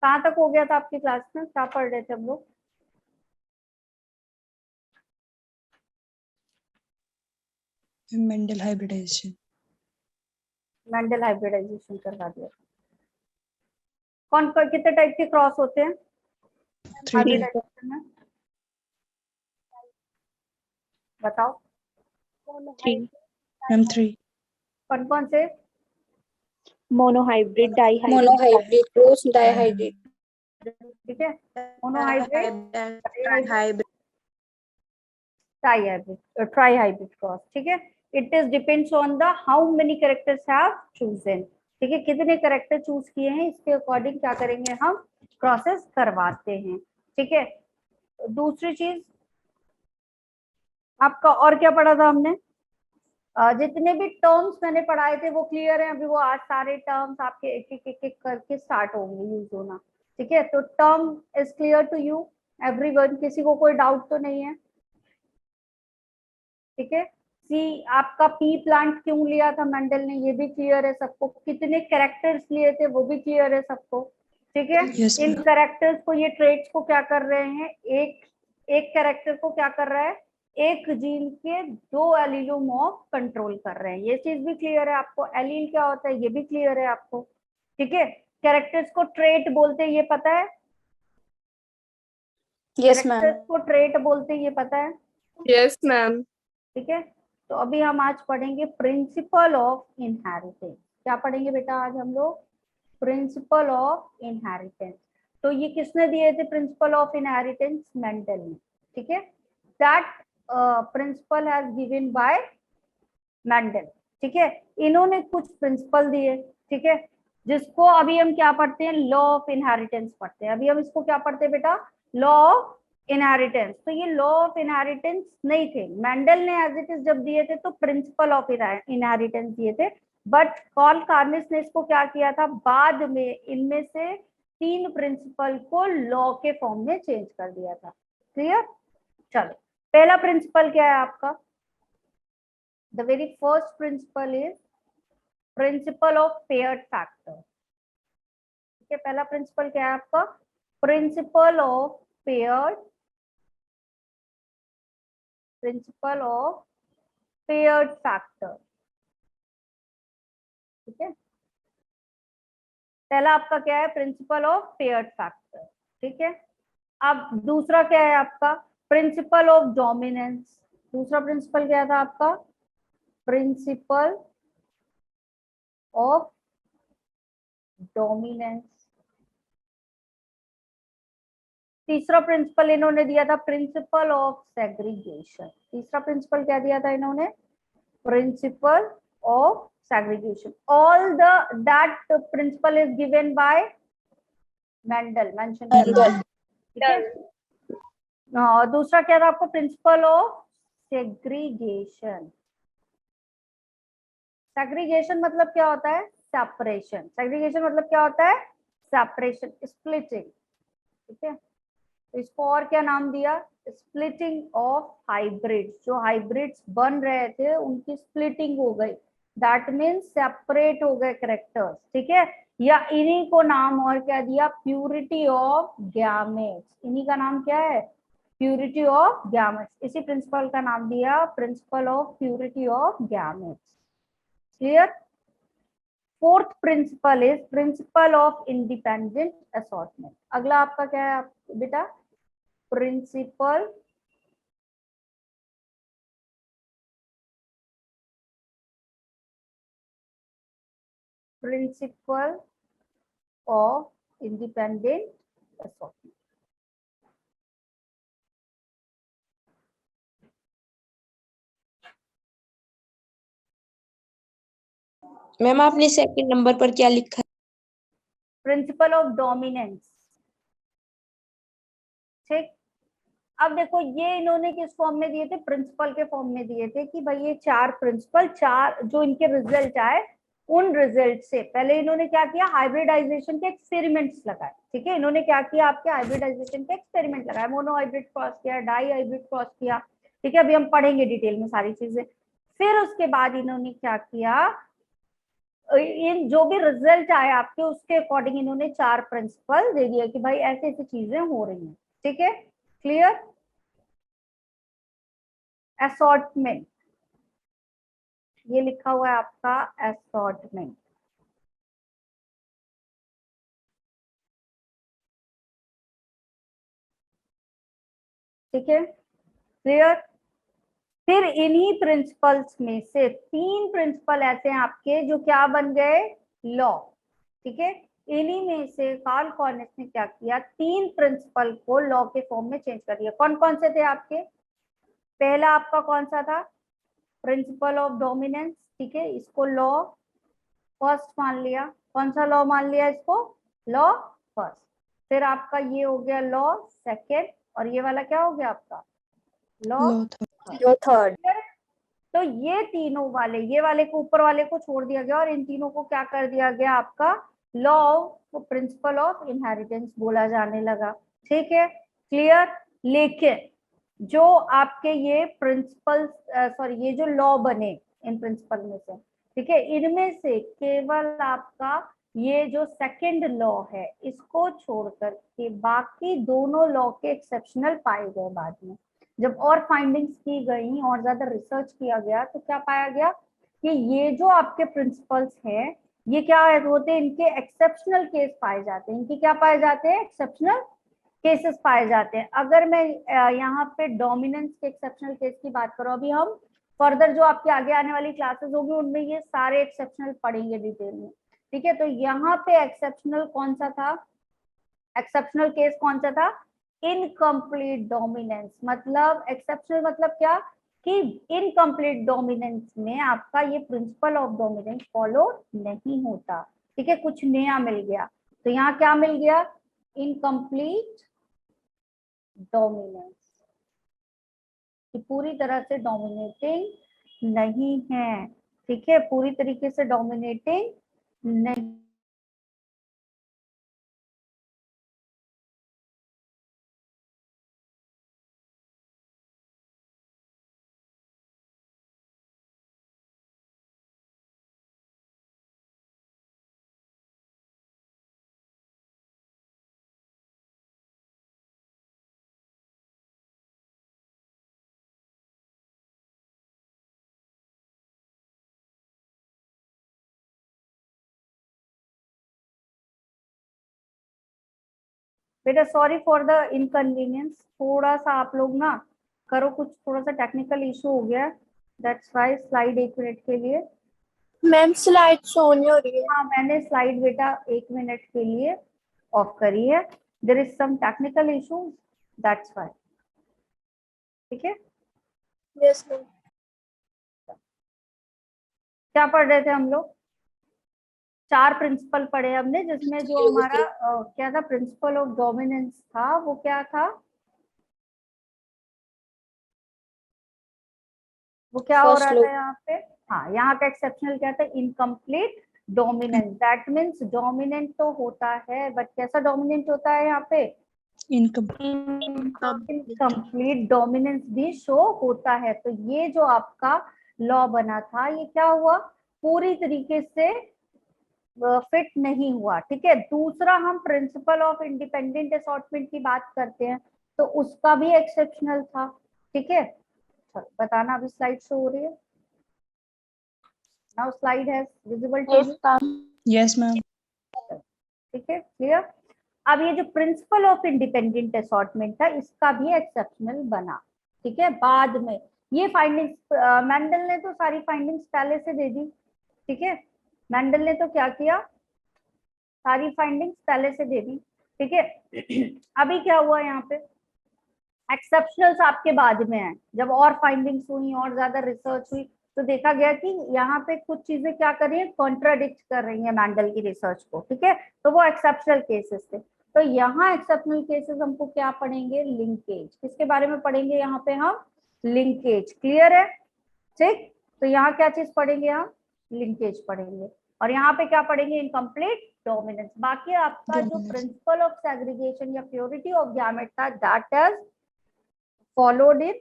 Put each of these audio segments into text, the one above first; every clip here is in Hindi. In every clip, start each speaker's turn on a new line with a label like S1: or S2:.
S1: कहाँ तक हो गया था आपकी क्लास में, क्या पढ़ रहे थे हम लोग?
S2: Mendel hybridisation.
S1: मेंडल हाइब्रिडाइजेशन करवा दिया। कौन कौन कितने टाइप के क्रॉस होते हैं
S2: 3
S1: हाइब्रिडाइजेशन में, बताओ?
S2: 3।
S1: कौन कौन से?
S3: Monohybrid, dihybrid,
S4: monohybrid, cross dihybrid,
S1: ठीक है, मोनोहाइब्रिड, ट्राइहाइब्रिड क्रॉस, ठीक है। It is depends on the how many characters have chosen, ठीक है, कितने कैरेक्टर चूज किए हैं इसके अकॉर्डिंग क्या करेंगे हम, क्रॉसेस करवाते हैं, ठीक है। दूसरी चीज आपका और क्या पढ़ा था हमने? जितने भी टर्म्स मैंने पढ़ाए थे वो क्लियर है? अभी वो आज सारे टर्म्स आपके एक करके स्टार्ट होंगे यूज होना, ठीक है। तो term is clear to you everyone, किसी को कोई डाउट तो नहीं है? ठीक है। सी आपका पी प्लांट क्यों लिया था मेंडल ने, ये भी क्लियर है सबको? कितने कैरेक्टर्स लिए थे वो भी क्लियर है सबको, ठीक है।
S2: Yes,
S1: इन
S2: ma'am.
S1: कैरेक्टर्स को, ये ट्रेट्स को क्या कर रहे हैं, एक एक कैरेक्टर को क्या कर रहा है, एक जीन के 2 एलीलोमॉर्फ कंट्रोल कर रहे हैं, ये चीज भी क्लियर है आपको। एलील क्या होता है ये भी क्लियर है आपको, ठीक है। कैरेक्टर्स को ट्रेट बोलते हैं ये पता है?
S4: यस मैम,
S1: कैरेक्टर्स को ट्रेट बोलते हैं ये पता है?
S3: Yes ma'am.
S1: ठीक है। तो अभी हम आज पढ़ेंगे प्रिंसिपल ऑफ इनहेरिटेंस। क्या पढ़ेंगे बेटा आज हम लोग? Principle of inheritance. तो ये किसने दिए थे प्रिंसिपल ऑफ इनहेरिटेंस? मेंडल ने, ठीक है। That principle has given by Mendel, ठीक है। इन्होंने कुछ प्रिंसिपल दिए, ठीक है, जिसको अभी हम क्या पढ़ते हैं, लॉ ऑफ इनहेरिटेंस पढ़ते हैं। अभी हम इसको क्या पढ़ते हैं बेटा? Law of inheritance. तो ये लॉ ऑफ इनहेरिटेंस नहीं थे, मेंडल ने एज इट इज जब दिए थे तो प्रिंसिपल ऑफ इनहेरिटेंस दिए थे, बट कार्ल कार्निस ने इसको क्या किया था, बाद में इनमें से 3 प्रिंसिपल को लॉ के फॉर्म में चेंज कर दिया था। क्लियर? चलो, पहला प्रिंसिपल क्या है आपका? The very first principle is principle of paired factor, ठीक है। पहला प्रिंसिपल क्या है आपका? प्रिंसिपल ऑफ पेयर्ड फैक्टर, ठीक है। पहला आपका क्या है? प्रिंसिपल ऑफ पेयर्ड फैक्टर, ठीक है। अब दूसरा क्या है आपका? Principle of dominance. दूसरा प्रिंसिपल क्या था आपका? Principle of dominance. तीसरा प्रिंसिपल इन्होंने दिया था प्रिंसिपल ऑफ सेग्रीगेशन। तीसरा प्रिंसिपल क्या दिया था इन्होंने? Principle of segregation. All the that principle is given by Mendel, mention करना, ठीक है। दूसरा क्या था आपको? Principal of segregation. सेग्रीगेशन मतलब क्या होता है? सेपरेशन। सेग्रीगेशन मतलब क्या होता है? सेपरेशन, स्प्लिटिंग, ठीक है। तो इसको और क्या नाम दिया? Splitting of hybrids. जो हाइब्रिड्स बन रहे थे उनकी स्प्लिटिंग हो गई, दैट मीन्स सेपरेट हो गए कैरेक्टर्स, ठीक है। या इन्हीं को नाम और क्या दिया? Purity of gametes. इन्हीं का नाम क्या है? Purity of gametes. इसी प्रिंसिपल का नाम दिया principle of purity of gametes. Clear? Fourth principle is principle of independent assortment. अगला आपका क्या है बेटा? Principle of independent assortment.
S4: Ma'am आपने सेकंड नंबर पर क्या लिखा है?
S1: प्रिंसिपल ऑफ डोमिनेंस, ठीक। अब देखो ये इन्होंने किस फॉर्म में दिए थे? प्रिंसिपल के फॉर्म में दिए थे कि भाई ये 4 प्रिंसिपल, 4 जो इनके रिजल्ट आए उन रिजल्ट से पहले इन्होंने क्या किया? हाइब्रिडाइजेशन के एक्सपेरिमेंट्स लगाए, ठीक है। इन्होंने क्या किया? आपके हाइब्रिडाइजेशन के एक्सपेरिमेंट लगाए, मोनो हाइब्रिड क्रॉस किया, डाई हाइब्रिड क्रॉस किया, ठीक है। अभी हम पढ़ेंगे डिटेल में सारी चीजें। फिर उसके बाद इन्होंने क्या किया? इन जो भी रिजल्ट आए आपके उसके अकॉर्डिंग इन्होंने 4 प्रिंसिपल दे दिया कि भाई ऐसे ऐसी चीजें हो रही हैं। ठीक है, क्लियर। असॉर्टमेंट, ये लिखा हुआ है आपका असॉर्टमेंट। ठीक है, क्लियर। फिर इन्हीं प्रिंसिपल्स में से 3 प्रिंसिपल ऐसे हैं आपके जो क्या बन गए, लॉ। ठीक है, इन्हीं में से कार्ल कॉर्निश ने क्या किया, 3 प्रिंसिपल को लॉ के फॉर्म में चेंज कर दिया। कौन कौन से थे आपके, पहला आपका कौन सा था, प्रिंसिपल ऑफ डोमिनेंस। ठीक है, इसको लॉ फर्स्ट मान लिया। कौन सा लॉ मान लिया इसको, लॉ फर्स्ट। फिर आपका ये हो गया लॉ सेकेंड, और ये वाला क्या हो गया आपका, लॉ
S3: थर्ड।
S1: तो ये तीनों वाले, ये वाले को ऊपर वाले को छोड़ दिया गया और इन तीनों को क्या कर दिया गया, आपका law of principle of inheritance बोला जाने लगा। ठीक है, क्लियर। लेकिन जो आपके ये प्रिंसिपल सॉरी ये जो लॉ बने इन प्रिंसिपल में से, ठीक है, इनमें से केवल आपका ये जो सेकंड लॉ है इसको छोड़कर के बाकी दोनों लॉ के एक्सेप्शनल पाए गए बाद में। जब और फाइंडिंग्स की गई और ज्यादा रिसर्च किया गया तो क्या पाया गया कि ये जो आपके प्रिंसिपल्स हैं ये क्या होते हैं, इनके एक्सेप्शनल केस पाए जाते हैं। इनके क्या पाए जाते हैं, एक्सेप्शनल केसेस पाए जाते हैं। अगर मैं यहाँ पे डोमिनेंस के एक्सेप्शनल केस की बात करूँ, अभी हम फर्दर जो आपके आगे आने वाली क्लासेस होगी उनमें ये सारे एक्सेप्शनल पढ़ेंगे डिटेल में। ठीक है, तो यहाँ पे एक्सेप्शनल कौन सा था, एक्सेप्शनल केस कौन सा था, इनकम्प्लीट डोमिनेंस। मतलब एक्सेप्शनल मतलब क्या कि इनकम्प्लीट डोमिनेंस में आपका ये प्रिंसिपल ऑफ डोमिनेंस फॉलो नहीं होता। ठीक है, कुछ नया मिल गया। तो यहाँ क्या मिल गया, इनकम्प्लीट डोमिनेंस, कि पूरी तरह से डोमिनेटिंग नहीं है। ठीक है, पूरी तरीके से डोमिनेटिंग नहीं। बेटा सॉरी फॉर द इनकन्वीनियंस, थोड़ा सा आप लोग ना करो, कुछ थोड़ा सा टेक्निकल इशू हो गया, दैट्स व्हाई स्लाइड 1 मिनट के लिए।
S3: मैम स्लाइड शो नहीं हो रही है।
S1: हाँ मैंने स्लाइड बेटा 1 मिनट के लिए ऑफ करी है, there is some technical issue, that's why. ठीक है,
S3: यस मैम।
S1: क्या पढ़ रहे थे हम लोग, 4 प्रिंसिपल पढ़े हमने, जिसमें जो हमारा क्या था, प्रिंसिपल ऑफ डोमिनेंस था, वो क्या था, वो क्या हो रहा था यहाँ पे, हाँ यहाँ का एक्सेप्शनल क्या था, incomplete dominance. That means dominant तो होता है बट कैसा डोमिनेंट होता है यहाँ पे, इनकम्प्लीट डोमिनेंस भी शो होता है। तो ये जो आपका लॉ बना था ये क्या हुआ, पूरी तरीके से फिट नहीं हुआ। ठीक है, दूसरा हम प्रिंसिपल ऑफ इंडिपेंडेंट असॉर्टमेंट की बात करते हैं तो उसका भी एक्सेप्शनल था। ठीक है, बताना अभी स्लाइड शो हो रही है, now slide has visible to you,
S4: yes ma'am.
S1: ठीक है, क्लियर। अब ये जो प्रिंसिपल ऑफ इंडिपेंडेंट असॉर्टमेंट था इसका भी एक्सेप्शनल बना। ठीक है, बाद में ये फाइंडिंग्स मेंडल ने तो सारी फाइंडिंग्स पहले से दे दी। ठीक है, मेंडल ने तो क्या किया, सारी फाइंडिंग्स पहले से दे दी। ठीक है, अभी क्या हुआ यहाँ पे, एक्सेप्शनल्स आपके बाद में है। जब और फाइंडिंग्स हुई और ज्यादा रिसर्च हुई तो देखा गया कि यहाँ पे कुछ चीजें क्या कर रही है, कॉन्ट्राडिक्ट कर रही है मैंडल की रिसर्च को। ठीक है, तो वो एक्सेप्शनल केसेस थे। तो यहाँ एक्सेप्शनल केसेस हमको क्या पढ़ेंगे, लिंकेज, किसके बारे में पढ़ेंगे यहाँ पे हम, लिंकेज। क्लियर है, ठीक। तो यहाँ क्या चीज पढ़ेंगे हम, लिंकेज पढ़ेंगे। और यहाँ पे क्या पढ़ेंगे, इनकम्प्लीट डोमिनेंस। बाकी आपका जो प्रिंसिपल ऑफ सेग्रीगेशन या प्योरिटी ऑफ गैमेट था that is followed in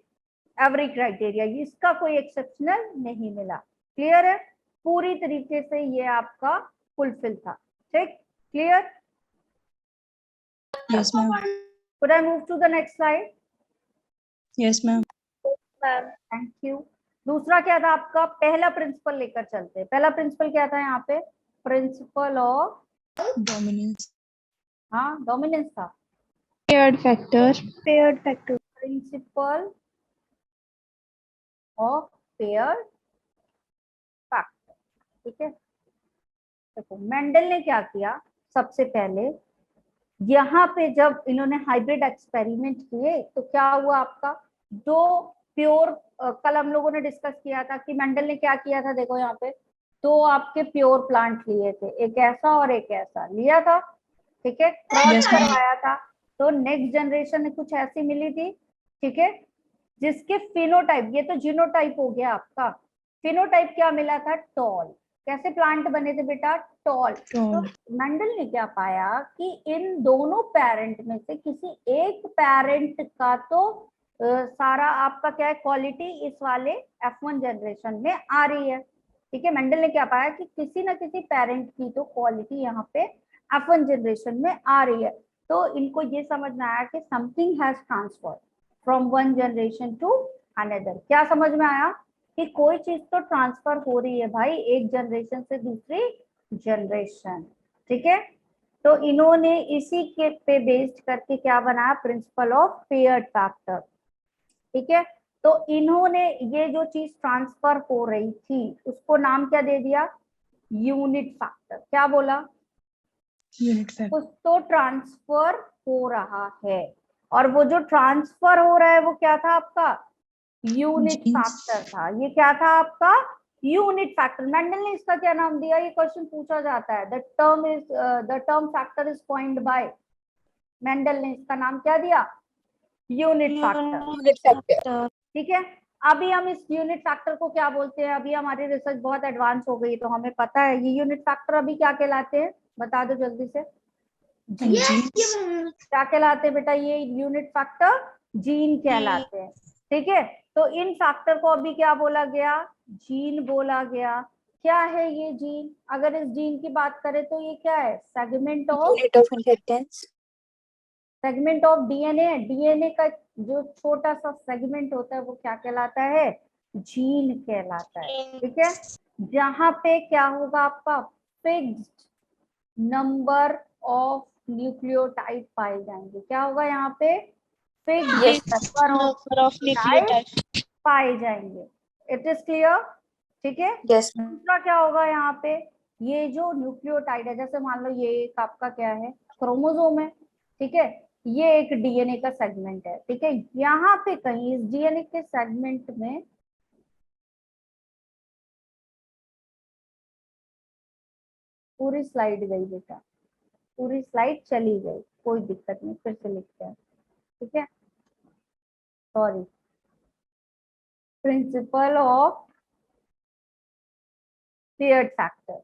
S1: every criteria, इसका कोई एक्सेप्शनल नहीं मिला। क्लियर है, पूरी तरीके से ये आपका फुलफिल था। ठीक, clear?
S4: Yes, ma'am.
S1: Could I move to the next slide?
S4: Yes, ma'am.
S3: Ma'am
S1: thank you. दूसरा क्या था आपका? पहला प्रिंसिपल लेकर चलते हैं। पहला प्रिंसिपल क्या था यहाँ पे? Principle of,
S4: Dominance.
S1: हाँ डोमिनेंस था।
S3: Paired factor
S1: principle of paired factor. ठीक है, देखो मेंडल ने क्या किया, सबसे पहले यहाँ पे जब इन्होंने हाइब्रिड एक्सपेरिमेंट किए तो क्या हुआ आपका, दो प्योर, कल हम लोगों ने डिस्कस किया था कि मेंडल ने क्या किया था, देखो यहाँ पे दो आपके प्योर प्लांट लिए थे, एक ऐसा और एक ऐसा लिया था। ठीक है, क्रॉस
S4: Yes, ma'am.
S1: करवाया था, तो नेक्स्ट जनरेशन में कुछ ऐसी मिली थी। ठीक है, जिसके फिनोटाइप, ये तो जीनोटाइप हो गया आपका, फिनोटाइप क्या मिला था? टॉल। कैसे प्लांट बने थे बेटा? टॉल। तो मेंडल ने क्या पाया कि इन दोनों पेरेंट में से किसी एक पेरेंट का तो सारा आपका क्या है, क्वालिटी इस वाले F1 जनरेशन में आ रही है। ठीक है, मेंडल ने क्या पाया कि किसी ना किसी पेरेंट की तो क्वालिटी यहाँ पे F1 जनरेशन में आ रही है। तो इनको ये समझ में आया कि something has transferred from one generation to another. क्या समझ में आया कि कोई चीज तो ट्रांसफर हो रही है भाई, एक जनरेशन से दूसरी जनरेशन। ठीक है, तो इन्होंने इसी के पे बेस्ड करके क्या बनाया? Principle of paired factor. ठीक है, तो इन्होंने ये जो चीज ट्रांसफर हो रही थी उसको नाम क्या दे दिया? Unit factor. क्या बोला?
S4: Unit factor.
S1: कुछ तो ट्रांसफर हो रहा है, और वो जो ट्रांसफर हो रहा है वो क्या था आपका? Unit
S4: Genes.
S1: फैक्टर था। ये क्या था आपका? Unit factor. मेंडल ने इसका क्या नाम दिया? ये क्वेश्चन पूछा जाता है। The term factor is coined by Mendel ने इसका नाम क्या दिया? Unit factor. ठीक है, अभी हम इस यूनिट फैक्टर को क्या बोलते हैं? अभी हमारी रिसर्च बहुत एडवांस हो गई तो हमें पता है ये यूनिट फैक्टर अभी क्या कहलाते हैं, बता दो जल्दी से।
S4: Genes.
S1: क्या कहलाते हैं बेटा? ये यूनिट फैक्टर जीन कहलाते हैं। ठीक है, तो इन फैक्टर को अभी क्या बोला गया? जीन बोला गया। क्या है ये जीन? अगर इस जीन की बात करें तो ये क्या है? Segment of,
S3: unit of inheritance
S1: segment of DNA. DNA का जो छोटा सा सेगमेंट होता है वो क्या कहलाता है? जीन कहलाता है। ठीक है, जहां पे क्या होगा आपका? फिक्स्ड नंबर ऑफ न्यूक्लियोटाइड पाए जाएंगे। क्या होगा यहाँ पे? फिक्स्ड नंबर ऑफ न्यूक्लियोटाइड पाए जाएंगे। It is clear? ठीक है,
S3: यस
S1: दूसरा क्या होगा यहाँ पे? ये जो न्यूक्लियोटाइड है, जैसे मान लो ये एक आपका क्या है? क्रोमोसोम है। ठीक है, ये एक डीएनए का सेगमेंट है। ठीक है, यहाँ पे कहीं इस डीएनए के सेगमेंट में पूरी स्लाइड गई बेटा, पूरी स्लाइड चली गई, कोई दिक्कत नहीं, फिर से लिखते हैं। ठीक है, sorry. Principle of paired factor.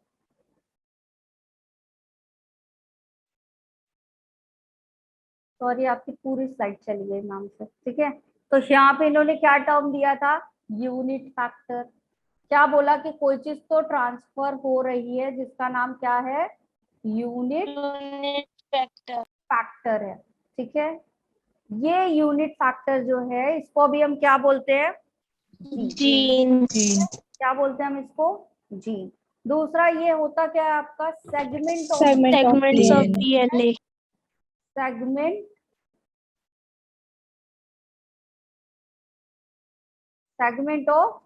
S1: Sorry, आपकी पूरी स्लाइड चली गई नाम से। ठीक है, तो यहाँ पे इन्होंने क्या टर्म दिया था? Unit factor. क्या बोला कि कोई चीज तो ट्रांसफर हो रही है जिसका नाम क्या है? यूनिट फैक्टर है। ठीक है, ये यूनिट फैक्टर जो है इसको अभी हम क्या बोलते हैं?
S3: जीन
S1: क्या बोलते हैं हम इसको? जीन। दूसरा ये होता क्या है आपका? Segment of
S3: segments of DNA
S1: segment, segment of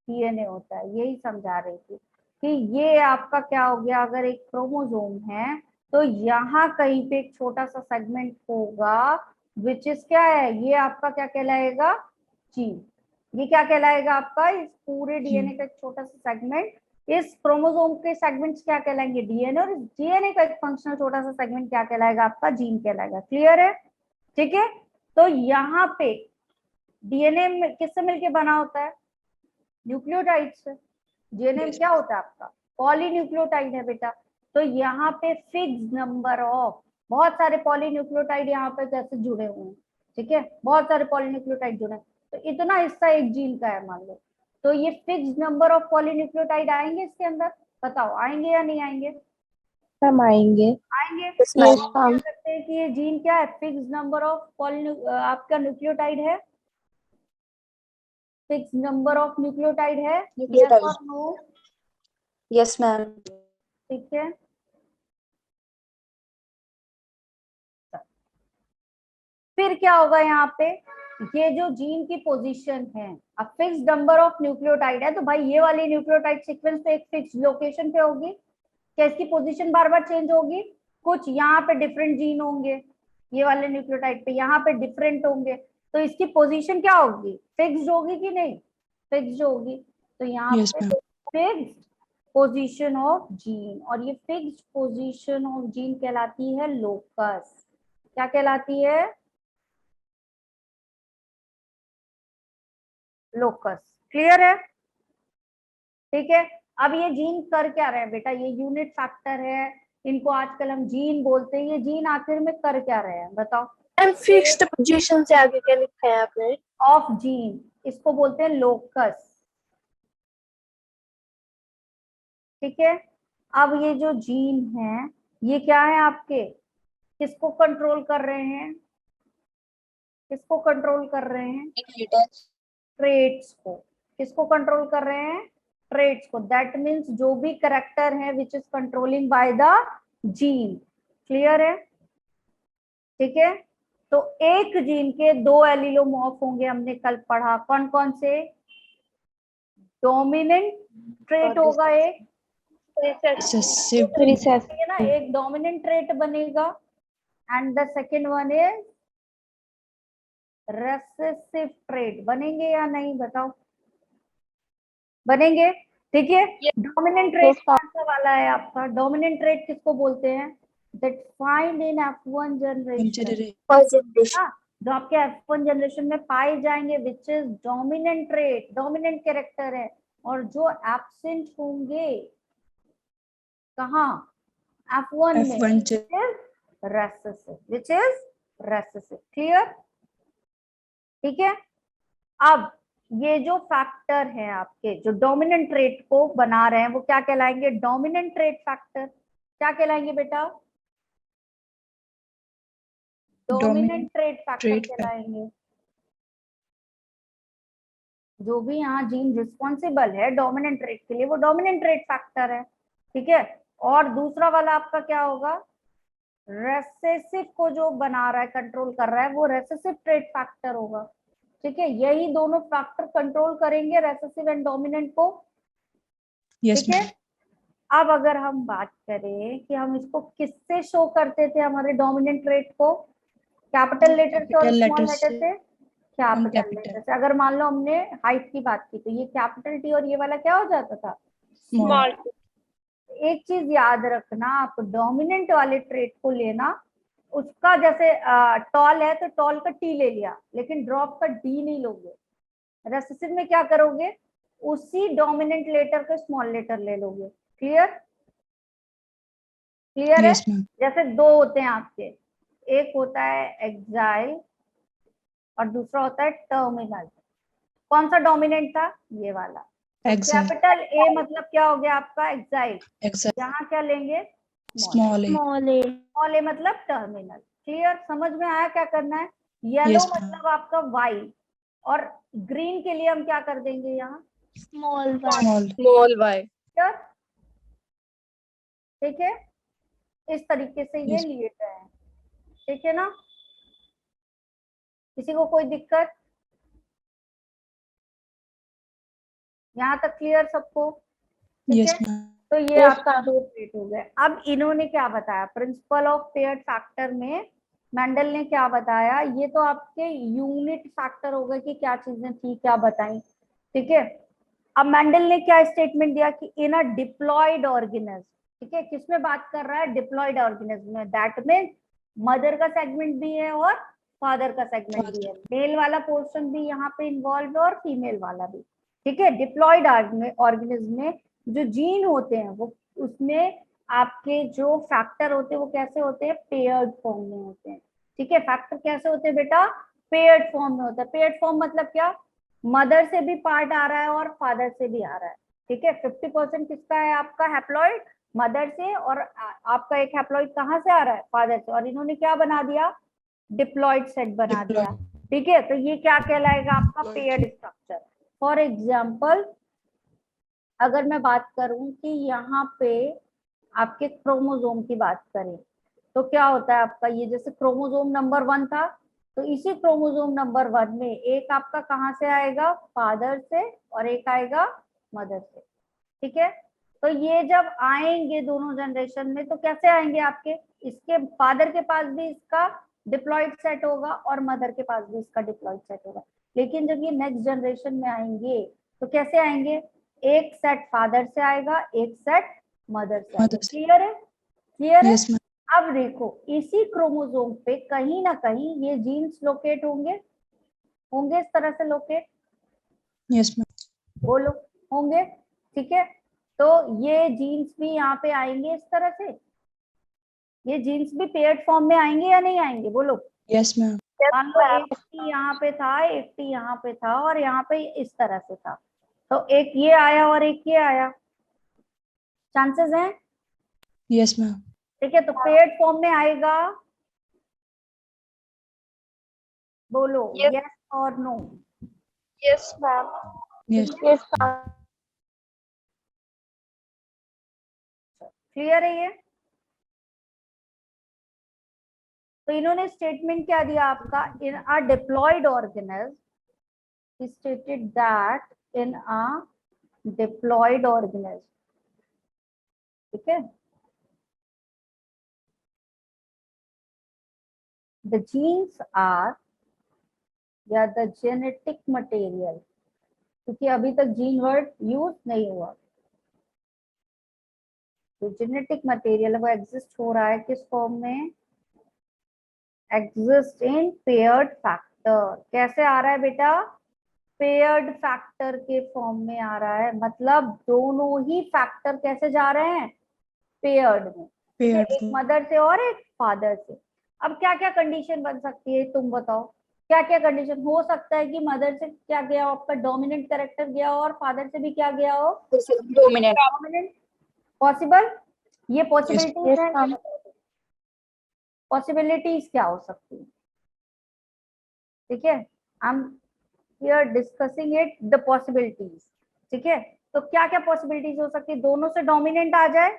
S1: DNA होता है। यही समझा रही थी कि ये आपका क्या हो गया? अगर एक क्रोमोसोम है तो यहाँ कहीं पे एक छोटा सा सेगमेंट होगा, विच इज क्या है? ये आपका क्या कहलाएगा? जीन। ये क्या कहलाएगा आपका? इस पूरे डीएनए का एक छोटा सा सेगमेंट। इस क्रोमोसोम के सेगमेंट्स क्या कहलाएंगे? डीएनए। और इस डीएनए का एक फंक्शनल छोटा सा सेगमेंट क्या कहलाएगा आपका? जीन कहलाएगा। क्लियर है? ठीक है, तो यहाँ पे डीएनए में किससे मिलके बना होता है? न्यूक्लियोटाइड से। डीएनए क्या होता है आपका? पॉलीन्यूक्लियोटाइड है बेटा। तो यहाँ पे फिक्स नंबर ऑफ, बहुत सारे पॉलीन्यूक्लियोटाइड यहाँ पे जैसे जुड़े हुए हैं। ठीक है, बहुत सारे पॉलीन्यूक्लियोटाइड जुड़े हैं, तो इतना हिस्सा एक जीन का है मान लो। तो ये फिक्स्ड नंबर ऑफ पॉलीन्यूक्लियोटाइड आएंगे इसके अंदर, बताओ आएंगे या नहीं आएंगे?
S3: हम आएंगे।
S1: आएंगे।
S3: Yes,
S1: तो
S3: ma'am.
S1: हम कह सकते हैं कि ये जीन क्या है, फिक्स्ड नंबर ऑफ आपका न्यूक्लियोटाइड है, फिक्स नंबर ऑफ न्यूक्लियोटाइड है, यस और नो?
S3: Yes, ma'am.
S1: ठीक है, फिर क्या होगा यहाँ पे, ये जो जीन की पोजीशन है, अब फिक्स नंबर ऑफ न्यूक्लियोटाइड है, तो भाई ये वाली न्यूक्लियोटाइड सीक्वेंस तो एक फिक्स लोकेशन पे होगी, क्या इसकी पोजीशन बार बार चेंज होगी? कुछ यहाँ पे डिफरेंट जीन होंगे, ये वाले न्यूक्लियोटाइड पे यहाँ पे डिफरेंट होंगे, तो इसकी पोजीशन क्या होगी, फिक्स्ड होगी कि नहीं? फिक्स्ड होगी। तो यहाँ
S4: Yes,
S1: पे
S4: ma'am.
S1: Fixed position of gene, और ये फिक्स्ड पोजीशन ऑफ जीन कहलाती है लोकस। क्या कहलाती है? लोकस। क्लियर है? ठीक है। अब ये जीन कर क्या रहे हैं बेटा, ये यूनिट फैक्टर है, इनको आजकल हम जीन बोलते हैं, ये जीन आखिर में कर क्या रहे हैं बताओ?
S3: मैम फिक्स्ड पोजीशन से आगे क्या लिखा है आपने?
S1: ऑफ जीन, इसको बोलते हैं लोकस। ठीक है। अब ये जो जीन है, ये क्या है आपके, किसको कंट्रोल कर रहे हैं, किसको कंट्रोल कर रहे हैं? ट्रेट्स को। किसको कंट्रोल कर रहे हैं? ट्रेट्स को। दैट मीन्स जो भी करेक्टर है which is controlling by the gene. Clear है? ठीक है। तो एक जीन के दो एलिलोमॉर्फ होंगे, हमने कल पढ़ा, कौन कौन से? डोमिनेंट ट्रेट होगा एक,
S4: Recessive.
S3: रिसेस
S1: ठीक है ना, एक डोमिनेंट ट्रेट बनेगा, and the second one is recessive trait. बनेंगे या नहीं बताओ? बनेंगे। ठीक है। डोमिनेंट ट्रेट कौन सा वाला है आपका? डोमिनेंट ट्रेट किसको बोलते हैं? That find in F1 generation,
S3: generation.
S1: जो आपके F1 जनरेशन में पाए जाएंगे, which is dominant trait, dominant character है, और जो एब्सेंट होंगे कहाँ? F1 में,
S4: F1
S1: recessive, which is recessive. Clear? ठीक है। अब ये जो फैक्टर है आपके, जो डोमिनेंट ट्रेट को बना रहे हैं, वो क्या कहलाएंगे? Dominant trait factor. क्या कहलाएंगे बेटा? डोमिनेंट ट्रेट फैक्टर कहलाएंगे। जो भी यहाँ जीन रिस्पॉन्सिबल है डोमिनेंट ट्रेट के लिए, वो डोमिनेंट ट्रेट फैक्टर है। ठीक है। और दूसरा वाला आपका क्या होगा? रेसेसिव को जो बना रहा है, कंट्रोल कर रहा है, वो रेसेसिव ट्रेट फैक्टर होगा। ठीक है। यही दोनों फैक्टर कंट्रोल करेंगे रेसेसिव एंड डोमिनेंट को।
S4: Yes,
S1: ठीक है। अब अगर हम बात करें कि हम इसको किससे शो करते थे, हमारे डोमिनेंट ट्रेट को, कैपिटल लेटर से और स्मॉल लेटर से? कैपिटल लेटर से। अगर मान लो हमने हाइट की बात की, तो ये कैपिटल टी और ये वाला क्या हो जाता था?
S4: small.
S1: एक चीज याद रखना, आप डोमिनेंट वाले ट्रेट को लेना, उसका जैसे टॉल है तो टॉल का टी ले लिया, लेकिन ड्रॉप का डी नहीं लोगे। रेसेसिव में क्या करोगे? उसी डोमिनेंट लेटर का स्मॉल लेटर ले लोगे। क्लियर? क्लियर है?
S4: Yes, ma'am.
S1: जैसे दो होते हैं आपके, एक होता है एक्साइल और दूसरा होता है टर्मिनल। कौन सा डोमिनेंट था? ये वाला।
S4: Exile.
S1: कैपिटल ए मतलब क्या हो गया आपका? एक्साइल।
S4: Exile.
S1: यहाँ क्या लेंगे?
S4: Small a.
S1: स्मॉल ए मतलब टर्मिनल। क्लियर? समझ में आया क्या करना है? Yellow
S4: Yes, ma'am.
S1: मतलब आपका वाई, और ग्रीन के लिए हम क्या कर देंगे यहाँ?
S3: Small
S4: Small y.
S1: क्लियर? ठीक है। इस तरीके से ये
S4: Yes.
S1: लिए गए हैं। ठीक है ना? किसी को कोई दिक्कत? यहाँ तक क्लियर सबको? ठीक
S4: Yes,
S1: है।
S4: ma'am.
S1: तो ये आपका दो ट्रेट हो गए। अब इन्होंने क्या बताया प्रिंसिपल ऑफ पेयर्ड फैक्टर में? मेंडल ने क्या बताया? ये तो आपके यूनिट फैक्टर हो गए कि क्या चीजें थी, क्या बताई। ठीक है। अब मेंडल ने क्या स्टेटमेंट दिया कि इन अ डिप्लॉयड ऑर्गेनिज्म, ठीक है, किसमें बात कर रहा है? डिप्लॉयड ऑर्गेनिज्म में। दैट मीन्स मदर का सेगमेंट भी है और फादर का सेगमेंट भी है, मेल वाला पोर्शन भी यहाँ पे इन्वॉल्व है और फीमेल वाला भी। ठीक है। डिप्लॉयड ऑर्गेनिज्म में जो जीन होते हैं, वो उसमें आपके जो फैक्टर होते हैं वो कैसे होते हैं? पेयर्ड फॉर्म में होते हैं। ठीक है। फैक्टर कैसे होते हैं बेटा? पेयर्ड फॉर्म में होता है। पेयर्ड फॉर्म मतलब क्या? मदर से भी पार्ट आ रहा है और फादर से भी आ रहा है, ठीक है। 50% किसका है आपका हैप्लॉइड, मदर से, और आपका एक हैप्लॉइड कहाँ से आ रहा है, फादर से, और इन्होंने क्या बना दिया, डिप्लॉइड सेट बना दिया, ठीक है। तो ये क्या कहलाएगा आपका पेयर्ड स्ट्रक्चर। फॉर एग्जाम्पल अगर मैं बात करूं कि यहाँ पे आपके क्रोमोसोम की बात करें तो क्या होता है आपका, ये जैसे क्रोमोसोम नंबर 1 था, तो इसी क्रोमोसोम नंबर 1 में एक आपका कहाँ से आएगा, फादर से, और एक आएगा मदर से, ठीक है। तो ये जब आएंगे दोनों जनरेशन में तो कैसे आएंगे आपके, इसके फादर के पास भी इसका डिप्लॉइड सेट होगा और मदर के पास भी इसका डिप्लॉइड सेट होगा। लेकिन जब ये नेक्स्ट जनरेशन में आएंगे तो कैसे आएंगे, एक सेट फादर से आएगा, एक सेट मदर से आएगा। क्लियर है, क्लियर है।
S4: Yes ma'am.
S1: अब देखो इसी क्रोमोसोम पे कहीं ना कहीं ये जीन्स लोकेट होंगे, होंगे इस तरह से लोकेट,
S4: यस मैम।
S1: बोलो होंगे, ठीक है। तो ये जीन्स भी यहाँ पे आएंगे इस तरह से, ये जीन्स भी पेयर्ड फॉर्म में आएंगे या नहीं आएंगे, बोलो।
S4: Yes ma'am.
S1: मान लो एक टी यहाँ पे था, एक टी यहाँ पे था, और यहाँ पे इस तरह से था, तो एक ये आया और एक ये आया, चांसेस हैं,
S4: यस मैम।
S1: ठीक है। तो पेयर्ड फॉर्म में आएगा, बोलो यस और no.
S3: Yes, ma'am.
S4: Yes.
S3: Yes, ma'am.
S1: Clear है ये। तो इन्होंने स्टेटमेंट क्या दिया आपका, in a diploid organism stated that in a diploid organism, ठीक है, द जीन्स आर या द जेनेटिक मटेरियल, क्योंकि अभी तक जीन वर्ड यूज नहीं हुआ, तो जेनेटिक मटेरियल वो एग्जिस्ट हो रहा है किस फॉर्म में, एग्जिस्ट इन पेयर्ड फैक्टर। कैसे आ रहा है बेटा, पेयर्ड फैक्टर के फॉर्म में आ रहा है, मतलब दोनों ही फैक्टर कैसे जा रहे हैं, पेयर्ड में, ठीक है, एक मदर से और एक फादर से। अब क्या क्या कंडीशन बन सकती है तुम बताओ, क्या क्या कंडीशन हो सकता है कि मदर से क्या गया हो आपका, डोमिनेंट कैरेक्टर गया हो, और फादर से भी क्या गया हो,
S3: Dominant.
S1: डोमिनेंट, पॉसिबल, ये पॉसिबिलिटीज
S3: Yes,
S1: है,
S3: ma'am.
S1: पॉसिबिलिटीज क्या हो सकती है, ठीक है, हम here discussing it the possibilities, ठीक है। तो क्या क्या पॉसिबिलिटीज हो सकती है, दोनों से डोमिनेंट आ जाए,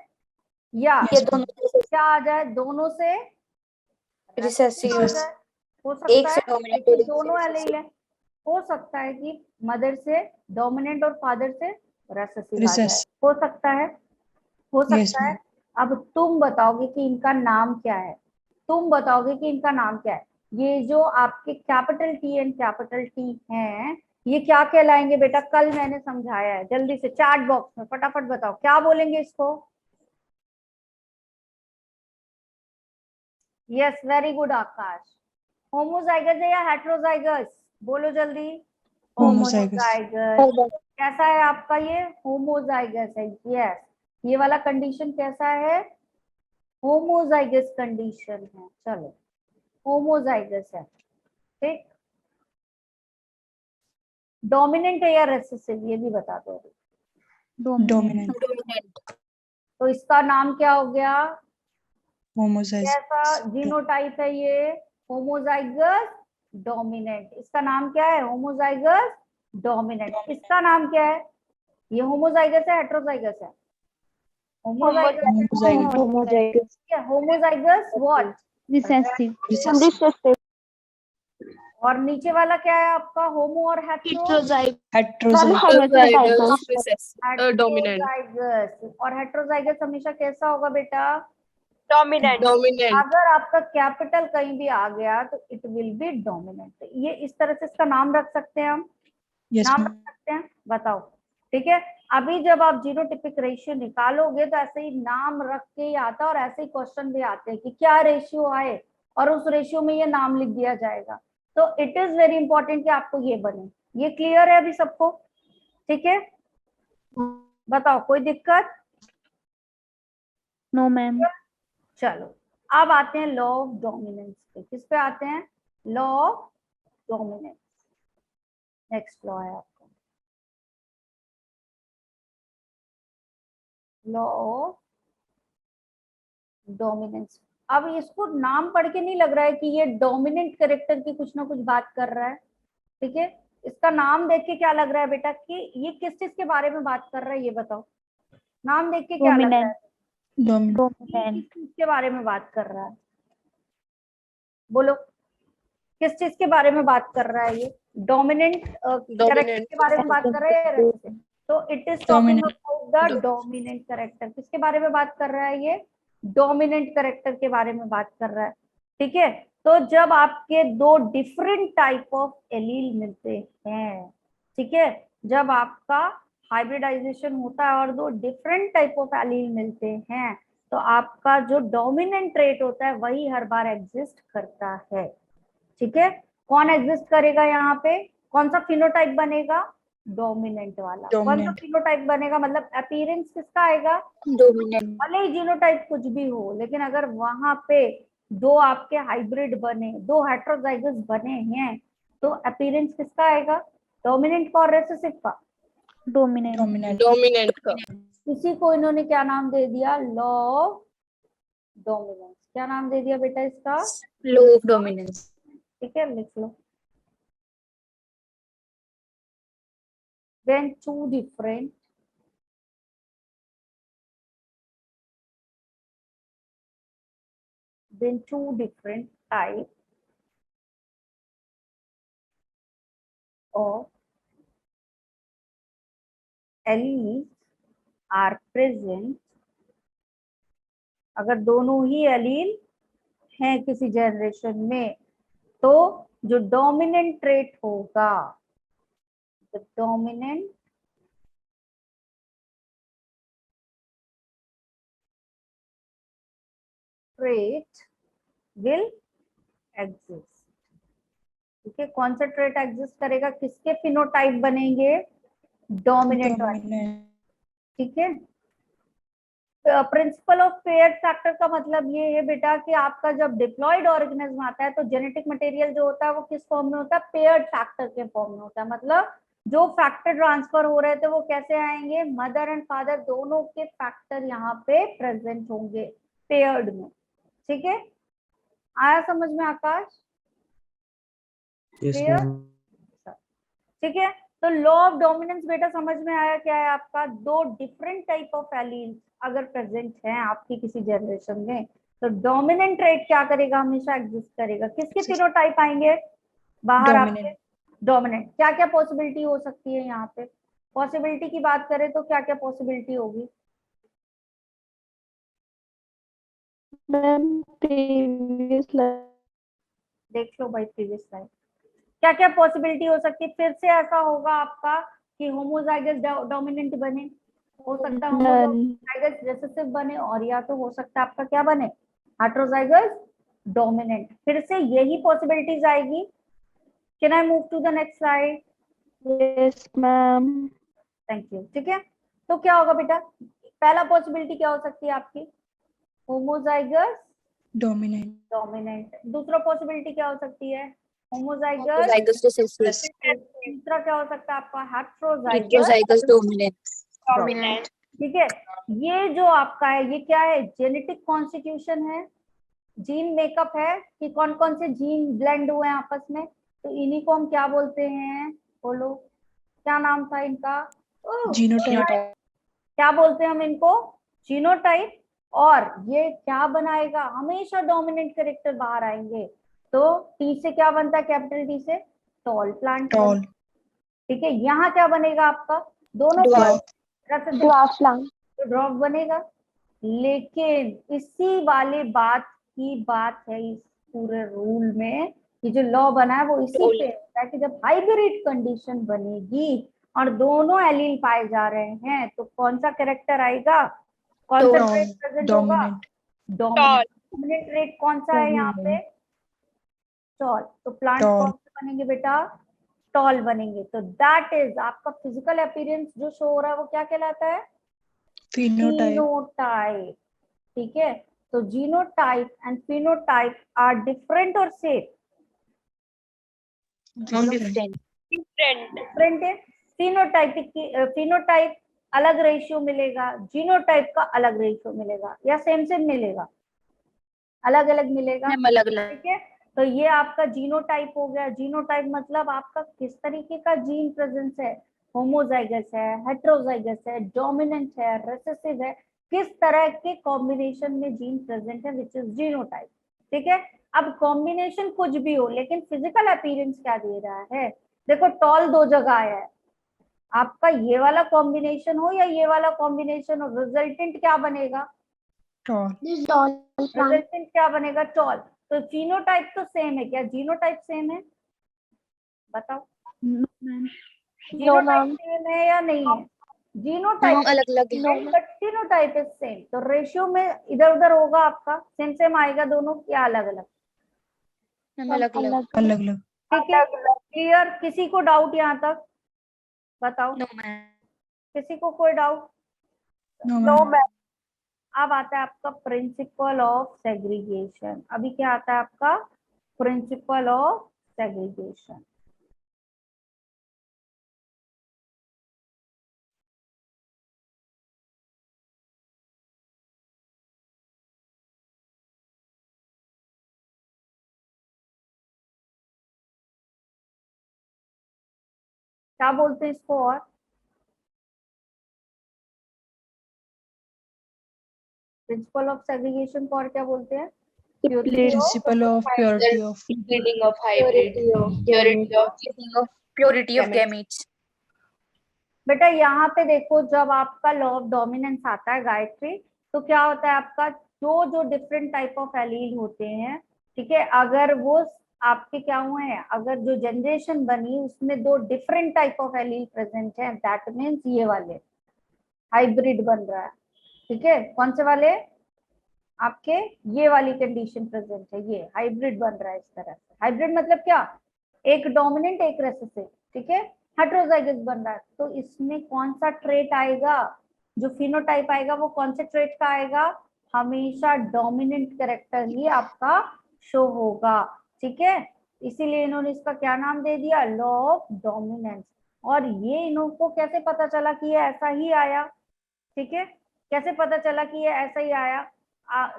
S1: या
S3: ये दोनों
S1: क्या आ जाए, दोनों से
S3: recessive.
S1: आ जाए, हो
S3: एक
S1: सकता
S3: से
S1: है,
S3: dominant
S1: क्योंकि
S3: और एक से
S1: दोनों एलील
S3: recessive.
S1: है। हो सकता है कि मदर से डोमिनेंट और फादर से रेसेसिव आ जाए, हो सकता है, हो
S4: यस
S1: सकता है।
S4: मैम।
S1: अब तुम बताओगे कि इनका नाम क्या है, तुम बताओगे कि इनका नाम क्या है, ये जो आपके capital T and capital T हैं, ये क्या कहलाएंगे बेटा, कल मैंने समझाया है, जल्दी से चैट बॉक्स में फटाफट बताओ क्या बोलेंगे इसको। यस वेरी गुड आकाश, होमोजाइगस है या हेट्रोजाइगस, बोलो जल्दी।
S4: होमोजाइगस।
S1: होमोजाइगस। कैसा है आपका ये, होमोजाइगस है, यस। ये वाला कंडीशन कैसा है, होमोजाइगस कंडीशन है, चलो होमोजाइगस है, ठीक। डोमिनेंट है या रेसेसिव ये भी बता दो,
S4: डोमिनेंट।
S3: Dominant.
S1: तो इसका नाम क्या हो गया,
S4: होमोजाइगस।
S1: कैसा जीनोटाइप है ये, होमोजाइगस डोमिनेंट, इसका नाम क्या है, होमोजाइगस डोमिनेंट। इसका नाम क्या है, ये होमोजाइगस है हेट्रोजाइगस है, होमोजाइगस है,
S3: Homozygous.
S1: Homozygous what,
S3: Recessive.
S4: Recessive.
S1: और नीचे वाला क्या है आपका, होमो और हेट्रो,
S4: हेट्रोजाइगस।
S2: Dominant.
S1: हेट्रोजाइगस। और हेट्रोजाइगस हमेशा कैसा होगा बेटा,
S3: Dominant.
S1: अगर आपका कैपिटल कहीं भी आ गया तो इट विल बी डोमिनेंट। ये इस तरह से इसका नाम रख सकते हैं हम,
S4: यस
S1: नाम
S4: मैम।
S1: रख सकते हैं, बताओ, ठीक है। अभी जब आप जीनोटिपिक रेशियो निकालोगे तो ऐसे ही नाम रख के ही आता है, और ऐसे ही क्वेश्चन भी आते हैं कि क्या रेशियो आए और उस रेशियो में ये नाम लिख दिया जाएगा। तो इट इज वेरी इंपॉर्टेंट कि आपको ये बने। ये क्लियर है अभी सबको, ठीक है, बताओ कोई दिक्कत।
S3: No, ma'am.
S1: चलो अब आते हैं लॉ ऑफ डोमिनेंस पे, किस पे आते हैं, law of dominance. Next law है आपका लॉ ऑफ डोमिनेंस। अब इसको नाम पढ़ के नहीं लग रहा है कि ये डोमिनेंट कैरेक्टर की कुछ ना कुछ बात कर रहा है, ठीक है। इसका नाम देख के क्या लग रहा है बेटा कि ये किस चीज के बारे में बात कर रहा है, ये बताओ। नाम देख के क्या लग रहा है,
S3: डोमिनेंट
S1: किस चीज के बारे में बात कर रहा है, बोलो किस चीज के बारे में बात कर रहा है ये। डोमिनेंट कैरेक्टर के बारे में बात कर रहा है या, तो it is talking about the dominant character. किसके बारे में बात कर रहा है ये, डोमिनेंट कैरेक्टर के बारे में बात कर रहा है, ठीक है। तो जब आपके दो डिफरेंट टाइप ऑफ एलील मिलते हैं, ठीक है, जब आपका हाइब्रिडाइजेशन होता है और दो डिफरेंट टाइप ऑफ एलील मिलते हैं, तो आपका जो डोमिनेंट ट्रेट होता है वही हर बार एग्जिस्ट करता है, ठीक है। कौन एग्जिस्ट करेगा यहाँ पे, कौन सा फिनोटाइप बनेगा, डोमिनेंट वाला। कौन सा फिनोटाइप बनेगा, मतलब अपीयरेंस किसका आएगा,
S3: डोमिनेंट
S1: भले ही जीनोटाइप कुछ भी हो, लेकिन अगर वहां पे दो आपके हाइब्रिड बने, दो हेट्रोजाइगस बने हैं, तो अपीयरेंस किसका आएगा, डोमिनेंट का और रेसेसिव का,
S2: डोमिनेंट का।
S1: इसी को इन्होंने क्या नाम दे दिया, लॉ ऑफ डोमिनेंस। क्या नाम दे दिया बेटा इसका,
S3: लॉ ऑफ डोमिनेंस।
S1: ठीक है, लिख लो। when two different types of alleles are present, अगर दोनों ही एलील हैं किसी जनरेशन में, तो जो डोमिनेंट ट्रेट होगा, the dominant trait will exist, ठीक है। कौन सा ट्रेट एग्जिस्ट करेगा, किसके फिनोटाइप बनेंगे, डोमिनेंट वाले, ठीक है। प्रिंसिपल ऑफ पेयर्ड फैक्टर का मतलब ये है बेटा कि आपका जब डिप्लॉयड ऑर्गेनिज्म आता है तो जेनेटिक मटेरियल जो होता है वो किस फॉर्म में होता है, पेयर्ड फैक्टर के फॉर्म में होता है। मतलब जो फैक्टर ट्रांसफर हो रहे थे वो कैसे आएंगे, मदर एंड फादर दोनों के फैक्टर यहाँ पे प्रेजेंट होंगे पेयर्ड में, ठीक है। आया समझ में आकाश, ठीक है। तो लॉ ऑफ डोमिनेंस बेटा समझ में आया क्या है आपका, दो डिफरेंट टाइप ऑफ एलील्स अगर प्रेजेंट हैं आपकी किसी जनरेशन में, तो डोमिनेंट ट्रेट क्या करेगा, हमेशा एग्जिस्ट करेगा। किसके फिनोटाइप आएंगे बाहर आपके, डोमिनेंट। क्या क्या पॉसिबिलिटी हो सकती है यहाँ पे, पॉसिबिलिटी की बात करें तो क्या क्या पॉसिबिलिटी होगी, देख लो भाई प्रीवियस स्लाइड, क्या क्या पॉसिबिलिटी हो सकती है। फिर से ऐसा होगा आपका कि होमोजाइगस डोमिनेंट बने, हो सकता है होमोजाइगस रिसेसिव बने, और या तो हो सकता है आपका क्या बने, हेटेरोजाइगस डोमिनेंट। फिर से यही पॉसिबिलिटीज आएगी। Can I move to the next slide,
S3: yes ma'am.
S1: Thank you, ठीक है। तो क्या होगा बेटा, पहला पॉसिबिलिटी क्या हो सकती है आपकी, होमोजाइगस डोमिनेंट। दूसरा पॉसिबिलिटी क्या हो सकती है, होमोजाइगस तीसरा क्या हो सकता है आपका, हेटेरोजाइगस
S3: डोमिनेंट।
S1: ठीक है। ये जो आपका है ये क्या है, जेनेटिक कॉन्स्टिट्यूशन है, जीन मेकअप है कि कौन कौन से जीन ब्लेंड हुए हैं आपस में, तो इन्हीं को हम क्या बोलते हैं, बोलो क्या नाम था इनका,
S3: जीनोटाइप।
S1: क्या बोलते हैं हम इनको, जीनोटाइप। और ये क्या बनाएगा, हमेशा डोमिनेंट कैरेक्टर बाहर आएंगे। तो टी से क्या बनता है, कैपिटल टी से टॉल प्लांट, ठीक है। यहाँ क्या बनेगा आपका, दोनों ड्रॉप बनेगा। लेकिन इसी वाले बात की बात है इस पूरे रूल में, कि जो लॉ बना है वो इसी पे होता है कि जब हाइब्रिड कंडीशन बनेगी और दोनों एलील पाए जा रहे हैं, तो कौन सा कैरेक्टर आएगा, कौन सा ट्रेट प्रेजेंट होगा, डोमिनेंट ट्रेट कौन सा है यहाँ पे, टॉल। तो प्लांट कौन से बनेंगे बेटा, टॉल बनेंगे। तो दैट इज आपका फिजिकल अपीयरेंस जो शो हो रहा है वो क्या कहलाता है, phenotype, ठीक है। तो genotype and phenotype are different और सेम,
S3: डिफरेंट।
S1: डिफरेंट है। फिनोटाइप अलग रेशियो मिलेगा, जीनोटाइप का अलग रेशियो मिलेगा, या सेम सेम मिलेगा? अलग अलग मिलेगा,
S3: अलग अलग।
S1: ठीक है। तो ये आपका जीनोटाइप हो गया। जीनोटाइप मतलब आपका किस तरीके का जीन प्रेजेंस है, होमोजाइगस है, हेट्रोजाइगस है, डोमिनेंट है, रिसेसिव है, किस तरह के कॉम्बिनेशन में जीन प्रेजेंट है, विच इज जीनोटाइप, ठीक है। अब कॉम्बिनेशन कुछ भी हो, लेकिन फिजिकल अपीयरेंस क्या दे रहा है? देखो टॉल दो जगह आया है, आपका ये वाला कॉम्बिनेशन हो या ये वाला कॉम्बिनेशन हो, रिजल्टेंट क्या बनेगा? रिजल्टेंट क्या बनेगा? टॉल। तो जीनोटाइप तो सेम है, क्या जीनोटाइप सेम है? बताओ, जीनोटाइप सेम है या नहीं है? जीनोटाइप
S3: अलग अलग
S1: बट फिनोटाइप इज सेम। तो रेशियो में इधर उधर होगा आपका, सेम सेम आएगा दोनों, या अलग अलग?
S3: अलग अलग।
S2: अलग अलग।
S1: ठीक है, क्लियर? किसी को डाउट यहाँ तक? बताओ,
S3: नो मैम।
S1: किसी को कोई डाउट?
S2: No ma'am.
S1: अब आता है आपका प्रिंसिपल ऑफ सेग्रीगेशन। अभी क्या आता है आपका? Principle of segregation. क्या बोलते हैं इसको? और प्रिंसिपल ऑफ सेग्रीगेशन को और क्या बोलते हैं?
S2: Principle of purity of
S4: Breeding of hybrid.
S3: Purity of
S4: Gametes.
S3: Gametes.
S1: बेटा यहाँ पे देखो, जब आपका लॉ ऑफ डोमिनेंस आता है गायत्री, तो क्या होता है आपका, जो जो डिफरेंट टाइप ऑफ एलील होते हैं, ठीक है, अगर वो आपके क्या हुए हैं, अगर जो जनरेशन बनी उसमें दो different type of allele present है, दैट मीन्स ये वाले हाइब्रिड बन रहा है, ठीक है। कौन से वाले? आपके ये वाली कंडीशन प्रेजेंट है, ये हाइब्रिड बन रहा है इस तरह से। हाइब्रिड मतलब क्या? एक डोमिनेंट एक रेसेसिव, ठीक है, हेट्रोजाइगस बन रहा है। तो इसमें कौन सा ट्रेट आएगा, जो फिनोटाइप आएगा वो कौन से ट्रेट का आएगा? हमेशा डोमिनेंट कैरेक्टर ही आपका शो होगा, ठीक है। इसीलिए इन्होंने इसका क्या नाम दे दिया? Law of dominance. और ये इनको कैसे पता चला कि ये ऐसा ही आया, ठीक है, कैसे पता चला कि ये ऐसा ही आया?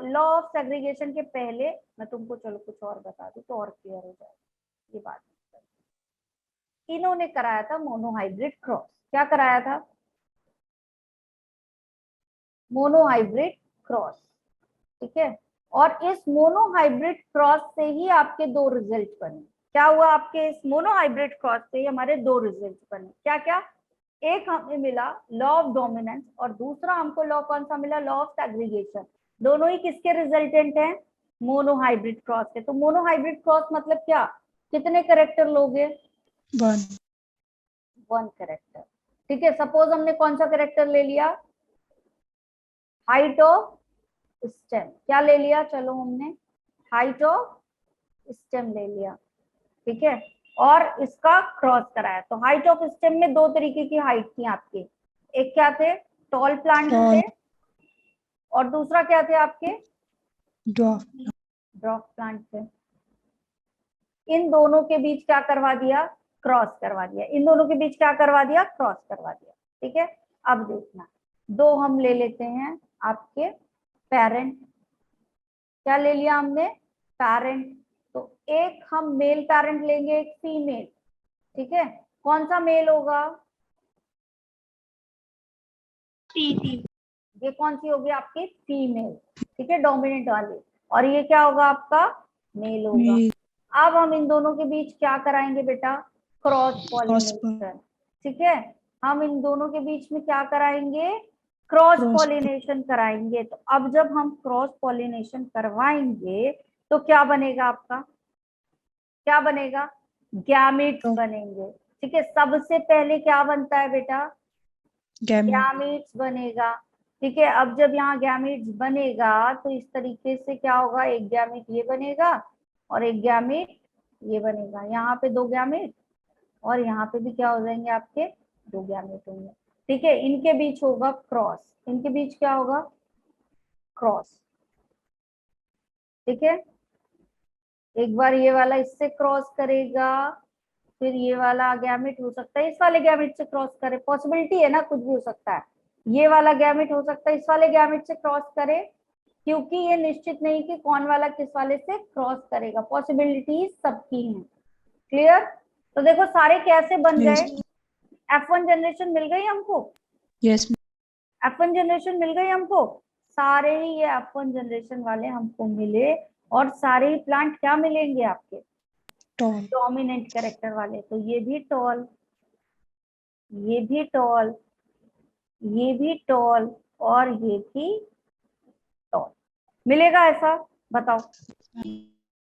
S1: लॉ ऑफ सेग्रीगेशन के पहले मैं तुमको चलो कुछ और बता दूं तो और क्लियर हो जाए ये बात। इन्होंने कराया था मोनोहाइब्रिड क्रॉस। क्या कराया था? मोनोहाइब्रिड क्रॉस, ठीक है। और इस मोनोहाइब्रिड क्रॉस से ही आपके दो रिजल्ट बने। क्या हुआ? आपके इस मोनोहाइब्रिड क्रॉस से ही हमारे दो रिजल्ट बने। क्या क्या? एक हमें मिला लॉ ऑफ डोमिनेंस, और दूसरा हमको लॉ कौन सा मिला? Law of segregation. दोनों ही किसके रिजल्टेंट हैं? मोनोहाइब्रिड क्रॉस के। तो मोनोहाइब्रिड क्रॉस मतलब क्या? कितने कैरेक्टर लोगे? वन कैरेक्टर, ठीक है। सपोज हमने कौन सा कैरेक्टर ले लिया? Height of stem. क्या ले लिया? चलो हमने हाइट ऑफ स्टेम ले लिया, ठीक है, और इसका क्रॉस कराया। तो हाइट ऑफ स्टेम में दो तरीके की हाइट थी आपके, एक क्या थे? टॉल प्लांट थे, और दूसरा क्या थे आपके? ड्वार्फ प्लांट थे। इन दोनों के बीच क्या करवा दिया? क्रॉस करवा दिया। इन दोनों के बीच क्या करवा दिया? क्रॉस करवा दिया, ठीक है। अब देखना, दो हम ले लेते हैं आपके पेरेंट। क्या ले लिया हमने? पेरेंट। तो एक हम मेल पेरेंट लेंगे, एक फीमेल, ठीक है। कौन सा मेल होगा? ये कौन सी होगी आपकी? फीमेल, ठीक है, डोमिनेंट वाली। और ये क्या होगा आपका? मेल होगा। अब हम इन दोनों के बीच क्या कराएंगे बेटा? क्रॉस पॉलिनेशन, ठीक है। हम इन दोनों के बीच में क्या कराएंगे? क्रॉस पॉलिनेशन कराएंगे। तो अब जब हम क्रॉस पॉलिनेशन करवाएंगे तो क्या बनेगा आपका? क्या बनेगा? गैमेट्स बनेंगे, ठीक है। सबसे पहले क्या बनता है बेटा? गैमेट्स बनेगा, ठीक है। अब जब यहाँ गैमेट्स बनेगा तो इस तरीके से क्या होगा? एक गैमेट ये बनेगा और एक गैमेट ये बनेगा। यहाँ पे दो गैमेट, और यहाँ पे भी क्या हो जाएंगे आपके? दो गैमेट होंगे, ठीक है। इनके बीच होगा क्रॉस। इनके बीच क्या होगा? क्रॉस, ठीक है। एक बार ये वाला इससे क्रॉस करेगा, फिर ये वाला गैमेट हो सकता है इस वाले गैमेट से क्रॉस करे, पॉसिबिलिटी है ना, कुछ भी हो सकता है। ये वाला गैमेट हो सकता है इस वाले गैमेट से क्रॉस करे, क्योंकि ये निश्चित नहीं कि कौन वाला किस वाले से क्रॉस करेगा, पॉसिबिलिटीज सबकी हैं। क्लियर? तो देखो सारे कैसे बन
S2: Yes.
S1: गए, F1 जनरेशन मिल गई हमको,
S2: Yes.
S1: F1 जनरेशन मिल गई हमको, सारे ही ये F1 जनरेशन वाले हमको मिले, और सारे ही प्लांट क्या मिलेंगे आपके,
S2: Tall.
S1: डोमिनेंट कैरेक्टर वाले। तो ये भी टॉल, ये भी टॉल, ये भी टॉल, और ये भी टॉल मिलेगा, ऐसा बताओ।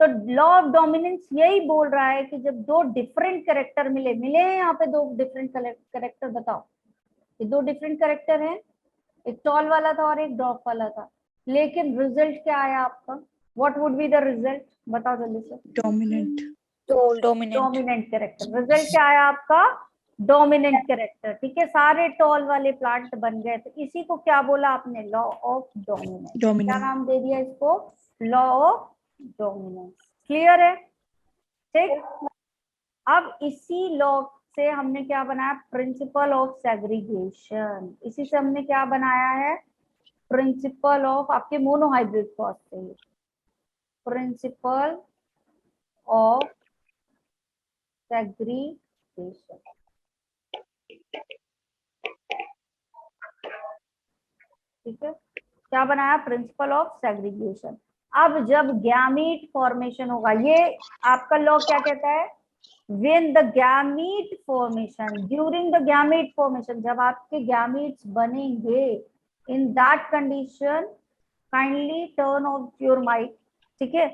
S1: तो लॉ ऑफ डोमिनेंस यही बोल रहा है कि जब दो डिफरेंट कैरेक्टर मिले, मिले हैं यहाँ पे दो डिफरेंट कैरेक्टर, बताओ ये दो डिफरेंट कैरेक्टर हैं, एक टॉल वाला था और एक ड्रॉप वाला था, लेकिन रिजल्ट क्या आया आपका, what would be the result, बताओ जल्दी से।
S2: Dominant.
S3: Dominant.
S1: Dominant character, result क्या आया आपका, डोमिनेंट कैरेक्टर। ठीक है, सारे टॉल वाले प्लांट बन गए, तो इसी को क्या बोला आपने, लॉ ऑफ डोमिनेंस। क्या
S2: Dominant.
S1: नाम दे दिया इसको, लॉ ऑफ डोमिनेंस। क्लियर है? ठीक, अब इसी लॉ से हमने क्या बनाया, प्रिंसिपल ऑफ सेग्रीगेशन। इसी से हमने क्या बनाया है, प्रिंसिपल ऑफ, आपके मोनोहाइब्रिड फॉस्फेट से, प्रिंसिपल ऑफ सेग्रीगेशन। ठीक है, क्या बनाया, प्रिंसिपल ऑफ सेग्रीगेशन। अब जब गैमीट फॉर्मेशन होगा, ये आपका लॉ क्या कहता है, when the gamete formation, during the gamete formation, जब आपके gametes बनेंगे, in that condition kindly turn off your mic, ठीक है।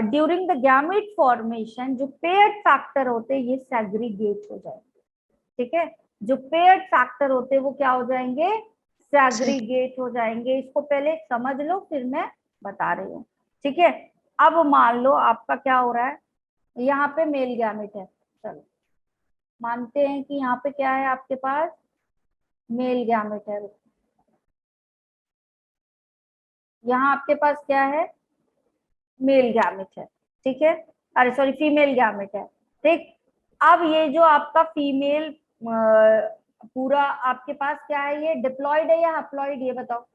S1: ड्यूरिंग द गैमेट फॉर्मेशन जो पेयर्ड फैक्टर होते हैं ये सेग्रीगेट हो जाएंगे, ठीक है। जो पेयर्ड फैक्टर होते हैं वो क्या हो जाएंगे, सेग्रीगेट हो जाएंगे। इसको पहले समझ लो फिर मैं बता रही हूँ, ठीक है। अब मान लो आपका क्या हो रहा है, यहाँ पे मेल गैमेट है, चलो मानते हैं कि यहाँ पे क्या है आपके पास, मेल गैमेट है। यहाँ आपके पास क्या है, मेल गैमेट है, ठीक है, अरे सॉरी फीमेल गैमेट है, ठीक। अब ये जो आपका फीमेल पूरा आपके पास क्या है, ये डिप्लॉयड है या हैप्लॉयड, ये बताओ।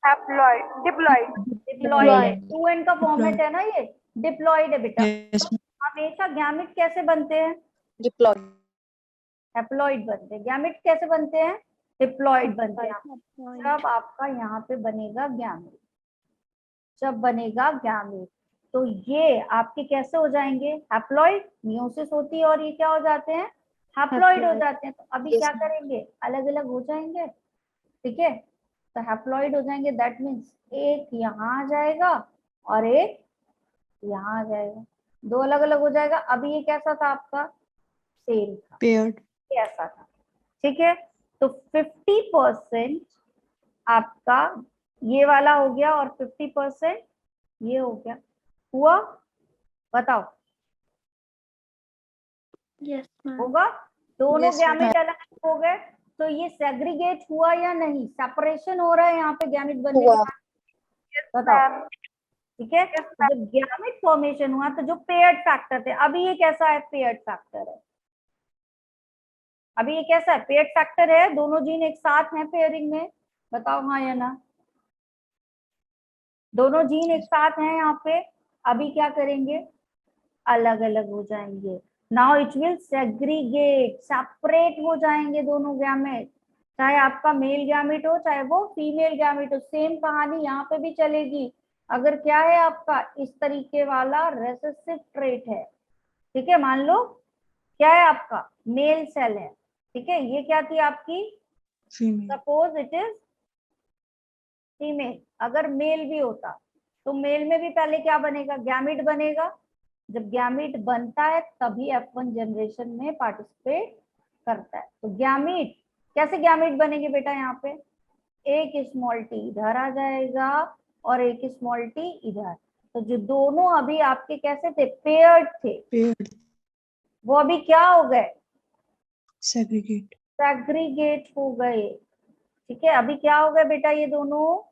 S5: हैप्लॉइड, डिप्लॉइड,
S1: डिप्लॉयड है, 2n का फॉर्मेट है ना, ये डिप्लॉयड है बेटा।
S2: Yes.
S1: हमेशा गैमेट कैसे बनते हैं,
S3: डिप्लॉयड।
S1: हैप्लॉइड बनते हैं। गैमेट कैसे बनते हैं, डिप्लॉयड बनते हैं। जब आपका यहाँ पे बनेगा गैमेट, जब बनेगा गैमेट तो ये आपके कैसे हो जाएंगे, हैप्लॉइड, मियोसिस होती है और ये क्या हो जाते हैं, हैप्लॉइड हो जाते हैं। तो अभी क्या करेंगे, अलग अलग हो जाएंगे, ठीक है। तो हैप्लॉइड हो जाएंगे, दैट मीन्स एक यहाँ आ जाएगा और एक यहाँ आ जाएगा, दो अलग अलग हो जाएगा। अभी ये कैसा था आपका, सेम था,
S2: Paired.
S1: ऐसा था, ठीक है। तो 50% आपका ये वाला हो गया और 50% ये हो गया, हुआ, बताओ
S3: यस मैम।
S1: होगा, दोनों
S3: Yes,
S1: गैमेट अलग अलग हो गए, तो ये सेग्रीगेट हुआ या नहीं, सेपरेशन हो रहा है यहाँ पे गैमेट बनने के
S3: हुआ।
S1: बाद, बताओ, ठीक है। तो जब गैमेट फॉर्मेशन हुआ तो जो पेयर्ड फैक्टर थे, अभी ये कैसा है, पेयर्ड फैक्टर है, अभी ये कैसा है, पेयर्ड फैक्टर है, दोनों जीन एक साथ हैं पेयरिंग में, बताओ हाँ या ना, दोनों जीन एक साथ हैं यहाँ पे। अभी क्या करेंगे, अलग अलग हो जाएंगे, now it will segregate, separate हो जाएंगे दोनों गैमेट, चाहे आपका मेल गैमेट हो चाहे वो फीमेल गैमेट हो, सेम कहानी यहाँ पे भी चलेगी। अगर क्या है आपका इस तरीके वाला रेसेसिव ट्रेट है, ठीक है, मान लो क्या है आपका मेल सेल है, ठीक है, ये क्या थी आपकी,
S2: Female.
S1: Suppose it is female, अगर मेल भी होता तो मेल में भी पहले क्या बनेगा, गैमेट बनेगा। जब गैमेट बनता है तभी F1 जनरेशन में पार्टिसिपेट करता है। तो गैमेट कैसे गैमेट बनेंगे बेटा, यहाँ पे एक स्मॉल टी इधर आ जाएगा और एक स्मॉल टी इधर, तो जो दोनों अभी आपके कैसे थे, पेयर्ड थे,
S2: Paired.
S1: वो अभी क्या हो गए,
S2: Segregate.
S1: सेग्रीगेट हो गए, ठीक है। अभी क्या हो गए बेटा, ये दोनों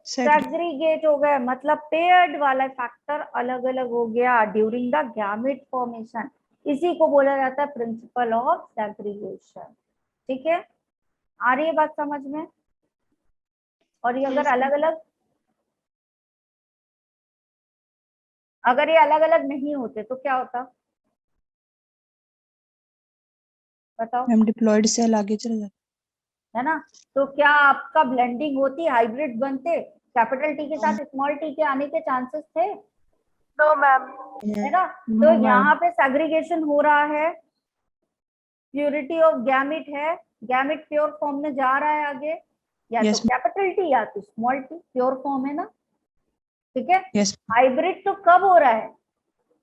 S1: सेग्रीगेट हो गए, मतलब पेयर्ड वाला फैक्टर अलग अलग हो गया ड्यूरिंग द गैमेट फॉर्मेशन। इसी को बोला जाता है प्रिंसिपल ऑफ सेग्रीगेशन। ठीक है, आ रही है बात समझ में? और ये अगर अलग अलग, अगर ये अलग अलग नहीं होते तो क्या होता, बताओ,
S2: मैम डिप्लॉयड सेल आगे चला जाता।
S1: है ना? तो क्या आपका ब्लेंडिंग होती, हाइब्रिड बनते, कैपिटल टी के साथ स्मॉल टी के आने के चांसेस थे,
S5: No, ma'am.
S1: है ना? तो यहाँ पे सेग्रीगेशन हो रहा है, प्योरिटी ऑफ गैमिट है, गैमिट प्योर फॉर्म में जा रहा है आगे, या
S2: Yes,
S1: तो कैपिटल टी या तो स्मॉल टी, प्योर फॉर्म है ना? ठीक है।
S2: यस
S1: हाइब्रिड तो कब हो रहा है,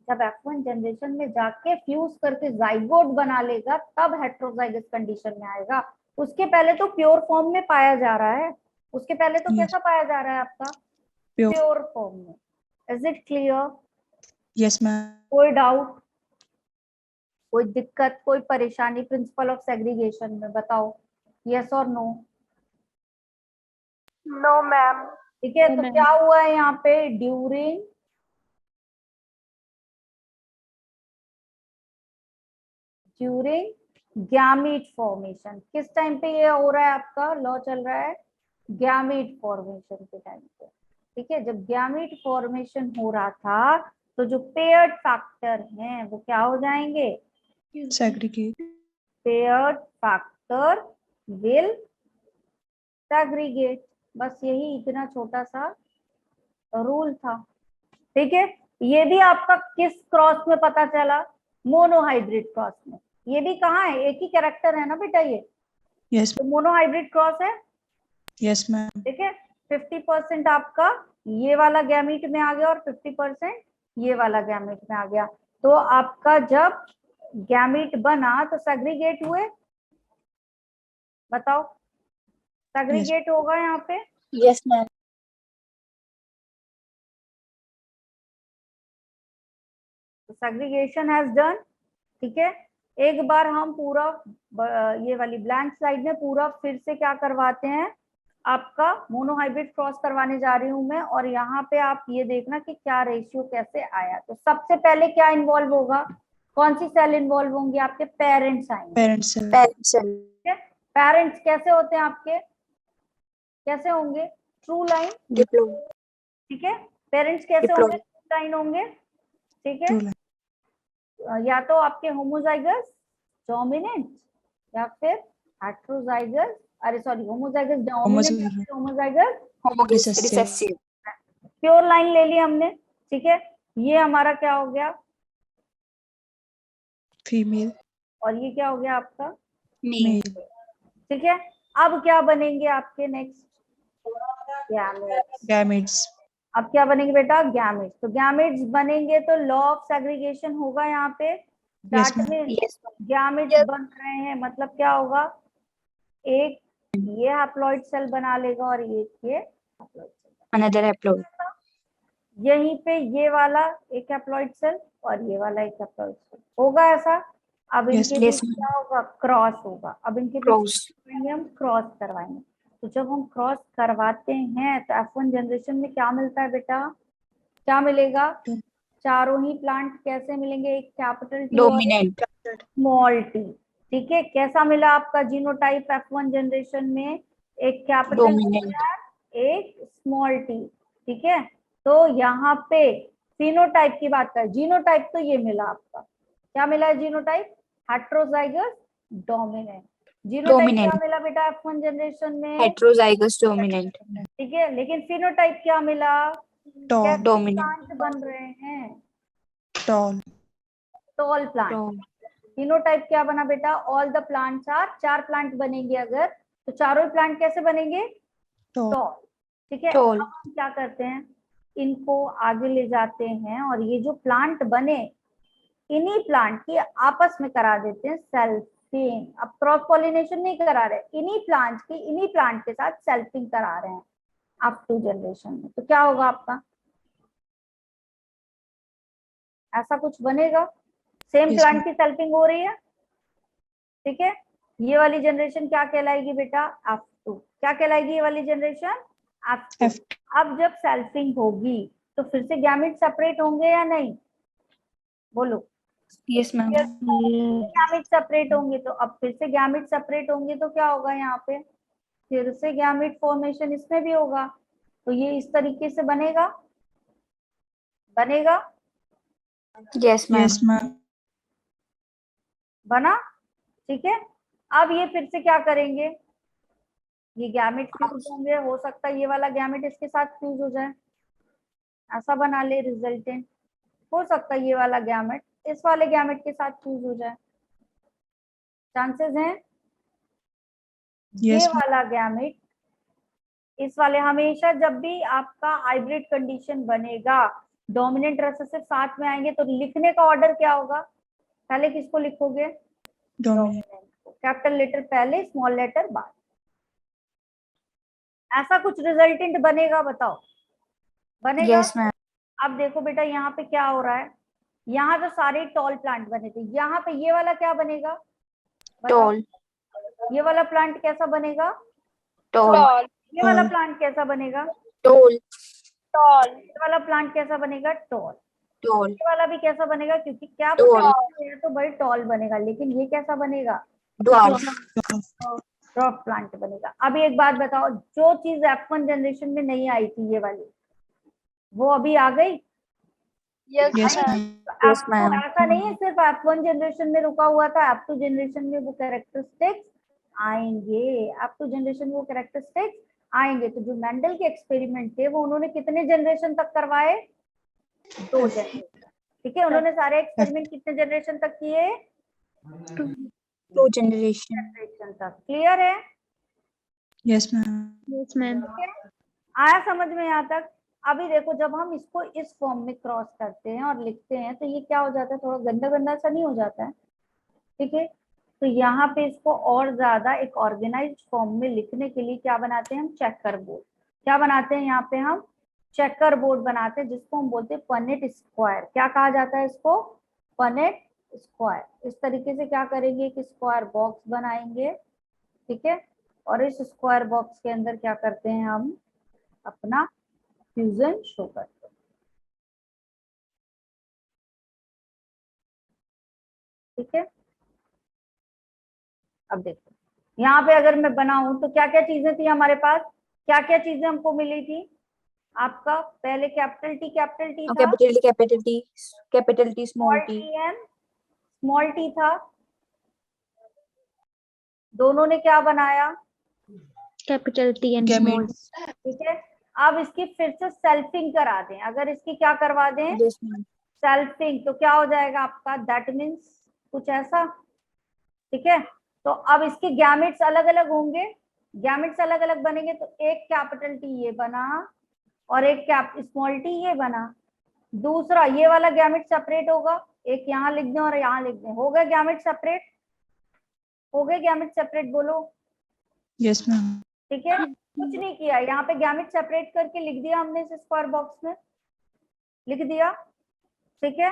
S1: जब F1 जनरेशन में जाके फ्यूज करके जाइगोट बना लेगा तब हेट्रोजाइगस कंडीशन में आएगा। उसके पहले तो प्योर फॉर्म में पाया जा रहा है, उसके पहले तो
S2: Yes.
S1: कैसा पाया जा रहा है आपका,
S2: Pure.
S1: प्योर फॉर्म में। Is it clear?
S2: Yes ma'am.
S1: कोई डाउट, कोई दिक्कत, कोई परेशानी प्रिंसिपल ऑफ सेग्रीगेशन में, बताओ यस और नो।
S5: No, ma'am.
S1: ठीक है,
S3: No,
S1: तो
S3: ma'am.
S1: क्या हुआ है यहाँ पे, ड्यूरिंग गैमीट फॉर्मेशन, किस टाइम पे ये हो रहा है, आपका लॉ चल रहा है गैमीट फॉर्मेशन के टाइम पे। ठीक है, जब गैमीट फॉर्मेशन हो रहा था तो जो पेयर्ड फैक्टर हैं वो क्या हो जाएंगे,
S2: segregate.
S1: Paired factor will segregate. बस यही इतना छोटा सा रूल था। ठीक है, ये भी आपका किस क्रॉस में पता चला, मोनोहाइब्रिड क्रॉस में। ये भी कहाँ है, एक ही कैरेक्टर है ना बेटा ये,
S2: यस
S1: तो मोनोहाइब्रिड क्रॉस है।
S2: Yes ma'am.
S1: ठीक है, 50% आपका ये वाला गैमीट में आ गया और 50% ये वाला गैमीट में आ गया। तो आपका जब गैमीट बना तो सेग्रीगेट हुए, बताओ, सेग्रीगेट होगा यहाँ पे।
S3: Yes, ma'am.
S1: Segregation has done. ठीक है, एक बार हम पूरा ये वाली ब्लैंक स्लाइड में पूरा फिर से क्या करवाते हैं, आपका मोनोहाइब्रिड क्रॉस करवाने जा रही हूं मैं, और यहाँ पे आप ये देखना कि क्या रेशियो कैसे आया। तो सबसे पहले क्या इन्वॉल्व होगा, कौन सी सेल इन्वॉल्व होंगी, आपके पेरेंट्स आएंगे।
S2: Parents cell.
S3: Parents.
S1: ठीक है, पेरेंट्स कैसे होते हैं आपके, कैसे होंगे, ट्रू लाइन।
S3: Diploid.
S1: ठीक है, पेरेंट्स कैसे
S3: Diploid.
S1: होंगे, ट्रू लाइन होंगे। ठीक है,
S2: ट्रू लाइन।
S1: या तो आपके होमोजाइगस डोमिनेंट या फिर हेट्रोजाइगस, अरे सॉरी होमोजाइगस डोमिनेंट या फिर homozygous
S3: Homologous.
S2: Recessive.
S3: Recessive.
S1: Pure line ले ली हमने। ठीक है, ये हमारा क्या हो गया,
S2: फीमेल।
S1: और ये क्या हो गया आपका
S3: Male.
S2: मेल।
S1: ठीक है, अब क्या बनेंगे आपके नेक्स्ट, गैमेट्स।
S2: गैमेट्स।
S1: अब क्या बनेंगे बेटा, गैमेट्स। तो गैमेट्स बनेंगे तो लॉ ऑफ सेग्रीगेशन होगा यहाँ पे,
S2: Yes,
S1: चार्ट
S2: ma'am.
S1: में
S3: Yes, ma'am.
S1: गैमेट्स बन रहे हैं, मतलब क्या होगा, एक ये हैप्लॉइड सेल बना लेगा और एक ये हैप्लॉइड सेल।
S3: Another haploid.
S1: यहीं पे ये वाला एक हैप्लॉइड सेल और ये वाला एक हैप्लॉइड सेल होगा ऐसा। अब
S2: Yes,
S1: इनके
S3: yes,
S1: बीच
S3: ma'am.
S1: क्या होगा, क्रॉस होगा। अब इनके बीच
S3: Cross.
S1: हम क्रॉस करवाएंगे। तो जब हम क्रॉस करवाते हैं तो F1 जनरेशन में क्या मिलता है बेटा, क्या मिलेगा, चारों ही प्लांट कैसे मिलेंगे, एक कैपिटल टी और
S3: Dominant.
S1: Small T. ठीक है, कैसा मिला आपका जीनोटाइप F1 जनरेशन में, एक कैपिटल
S3: Dominant.
S1: एक स्मॉल टी। ठीक है, तो यहाँ पे फिनोटाइप की बात करें, जीनोटाइप तो ये मिला आपका, क्या मिला है जीनोटाइप, हेट्रोजाइगस डोमिनेंट। जीनोटाइप क्या
S3: Dominant.
S1: मिला बेटा F1 जनरेशन में,
S3: Heterozygous dominant.
S1: ठीक है, लेकिन फिनोटाइप क्या मिला,
S2: टॉल।
S1: कैसे
S3: Dominant.
S1: प्लांट बन रहे हैं,
S2: tall.
S1: Tall plant.
S3: Tall.
S1: Phenotype क्या बना बेटा, ऑल द प्लांट्स आर, चार प्लांट बनेंगे अगर, तो चारों प्लांट कैसे बनेंगे,
S2: टॉल।
S1: टॉल। ठीक है,
S3: Tall.
S1: अब हम क्या करते हैं, इनको आगे ले जाते हैं और ये जो प्लांट बने इन्हीं प्लांट की आपस में करा देते हैं सेल्फिंग। अब क्रॉस पॉलिनेशन नहीं करा रहे, इन्हीं प्लांट की इन्हीं प्लांट के साथ सेल्फिंग करा रहे हैं अप टू जनरेशन में। तो क्या होगा आपका, ऐसा कुछ बनेगा, सेम
S2: Yes,
S1: प्लांट
S2: ma'am.
S1: की सेल्फिंग हो रही है। ठीक है, ये वाली जनरेशन क्या कहलाएगी बेटा, F2। क्या कहलाएगी ये वाली जनरेशन, F2।
S2: F.
S1: अब जब सेल्फिंग होगी तो फिर से गैमेट सेपरेट होंगे या नहीं, बोलो,
S3: Yes, ma'am.
S1: गैमेट सेपरेट होंगे तो अब फिर से गैमेट सेपरेट होंगे तो क्या होगा यहाँ पे, फिर से गैमेट फॉर्मेशन इसमें भी होगा। तो ये इस तरीके से बनेगा, बनेगा,
S3: Yes, ma'am.
S2: Yes, ma'am.
S1: बना, ठीक है। अब ये फिर से क्या करेंगे, ये गैमेट फ्यूज होंगे, हो सकता है ये वाला गैमेट इसके साथ फ्यूज हो जाए, ऐसा बना ले रिजल्टेंट। हो सकता है ये वाला गैमेट इस वाले गैमेट के साथ फ्यूज हो जाए, चांसेस हैं। ये
S2: Yes, ma'am.
S1: वाला गैमेट इस वाले, हमेशा जब भी आपका हाइब्रिड कंडीशन बनेगा डोमिनेंट रिसेसिव साथ में आएंगे तो लिखने का ऑर्डर क्या होगा, पहले किसको लिखोगे,
S2: Dominant.
S1: कैपिटल लेटर पहले, स्मॉल लेटर बाद। ऐसा कुछ रिजल्टेंट बनेगा, बताओ बनेगा।
S3: Yes, ma'am.
S1: अब देखो बेटा यहाँ पे क्या हो रहा है, यहाँ जो सारे टॉल प्लांट बने थे, यहाँ पे ये वाला क्या बनेगा, बताओ।
S3: Tall.
S1: ये वाला प्लांट कैसा बनेगा,
S3: Tall.
S1: ये वाला
S2: Tall.
S1: प्लांट कैसा बनेगा,
S3: Tall.
S1: ये वाला प्लांट कैसा बनेगा, टॉल।
S3: Tall.
S1: ये वाला भी कैसा बनेगा, क्योंकि क्या
S3: Tall.
S1: है तो भाई टॉल बनेगा, लेकिन ये कैसा बनेगा,
S3: Dwarf.
S1: ड्रॉप प्लांट बनेगा। अभी एक बात बताओ, जो चीज F1 जनरेशन में नहीं आई थी ये वाली, वो अभी आ गई।
S2: Yes, ma'am.
S3: Yes, ma'am.
S1: ऐसा नहीं है सिर्फ F1 जनरेशन में रुका हुआ था, F2 जनरेशन में वो कैरेक्टरिस्टिक्स आएंगे, F2 जनरेशन में वो कैरेक्टरिस्टिक्स आएंगे। तो जो मेंडल के एक्सपेरिमेंट थे वो उन्होंने कितने जनरेशन तक करवाए, 2 जनरेशन, ठीक है। उन्होंने सारे एक्सपेरिमेंट कितने जनरेशन तक किए,
S3: 2 generation.
S1: जनरेशन तक। क्लियर है,
S2: Yes, ma'am.
S3: Yes, ma'am.
S1: आया समझ में यहाँ तक। अभी देखो जब हम इसको इस फॉर्म में क्रॉस करते हैं और लिखते हैं तो ये क्या हो जाता है, थोड़ा गंदा गंदा सा नहीं हो जाता है, ठीक है। तो यहाँ पे इसको और ज्यादा एक ऑर्गेनाइज्ड फॉर्म में लिखने के लिए क्या बनाते हैं हम, चेकर बोर्ड। क्या बनाते हैं यहाँ पे हम, चेकर बोर्ड बनाते हैं, जिसको हम बोलते हैं पनेट स्क्वायर। क्या कहा जाता है इसको, पनेट स्क्वायर। इस तरीके से क्या करेंगे, एक स्क्वायर बॉक्स बनाएंगे, ठीक है। और इस स्क्वायर बॉक्स के अंदर क्या करते हैं हम, अपना फ्यूजन शो करते हैं, ठीक है। अब देखो यहाँ पे अगर मैं बनाऊं तो क्या क्या चीजें थी हमारे पास, क्या क्या चीजें हमको मिली थी, आपका पहले कैपिटल टी था,
S3: Capital T, capital T, capital T, small
S1: small
S3: t.
S1: T and small T था, दोनों ने क्या बनाया,
S3: Capital T and
S2: Gamete.
S3: small.
S1: ठीक है। अब इसकी फिर से सेल्फिंग करा दें, अगर इसकी क्या करवा दें,
S3: Yes, ma'am.
S1: सेल्फिंग, तो क्या हो जाएगा आपका, दैट मीन्स कुछ ऐसा, ठीक है। तो अब इसके गैमेट्स अलग अलग होंगे, गैमेट्स अलग अलग बनेंगे, तो एक कैपिटल टी ये बना और एक कैप स्मॉल टी ये बना। दूसरा ये वाला गैमेट सेपरेट होगा, एक यहाँ लिख दें और यहाँ लिख दें, हो गए गैमेट सेपरेट, हो गए गैमेट सेपरेट, बोलो,
S2: Yes, ma'am.
S1: ठीक है। कुछ नहीं किया, यहाँ पे गैमेट सेपरेट करके लिख दिया हमने इस स्क्वायर बॉक्स में, लिख दिया, ठीक है।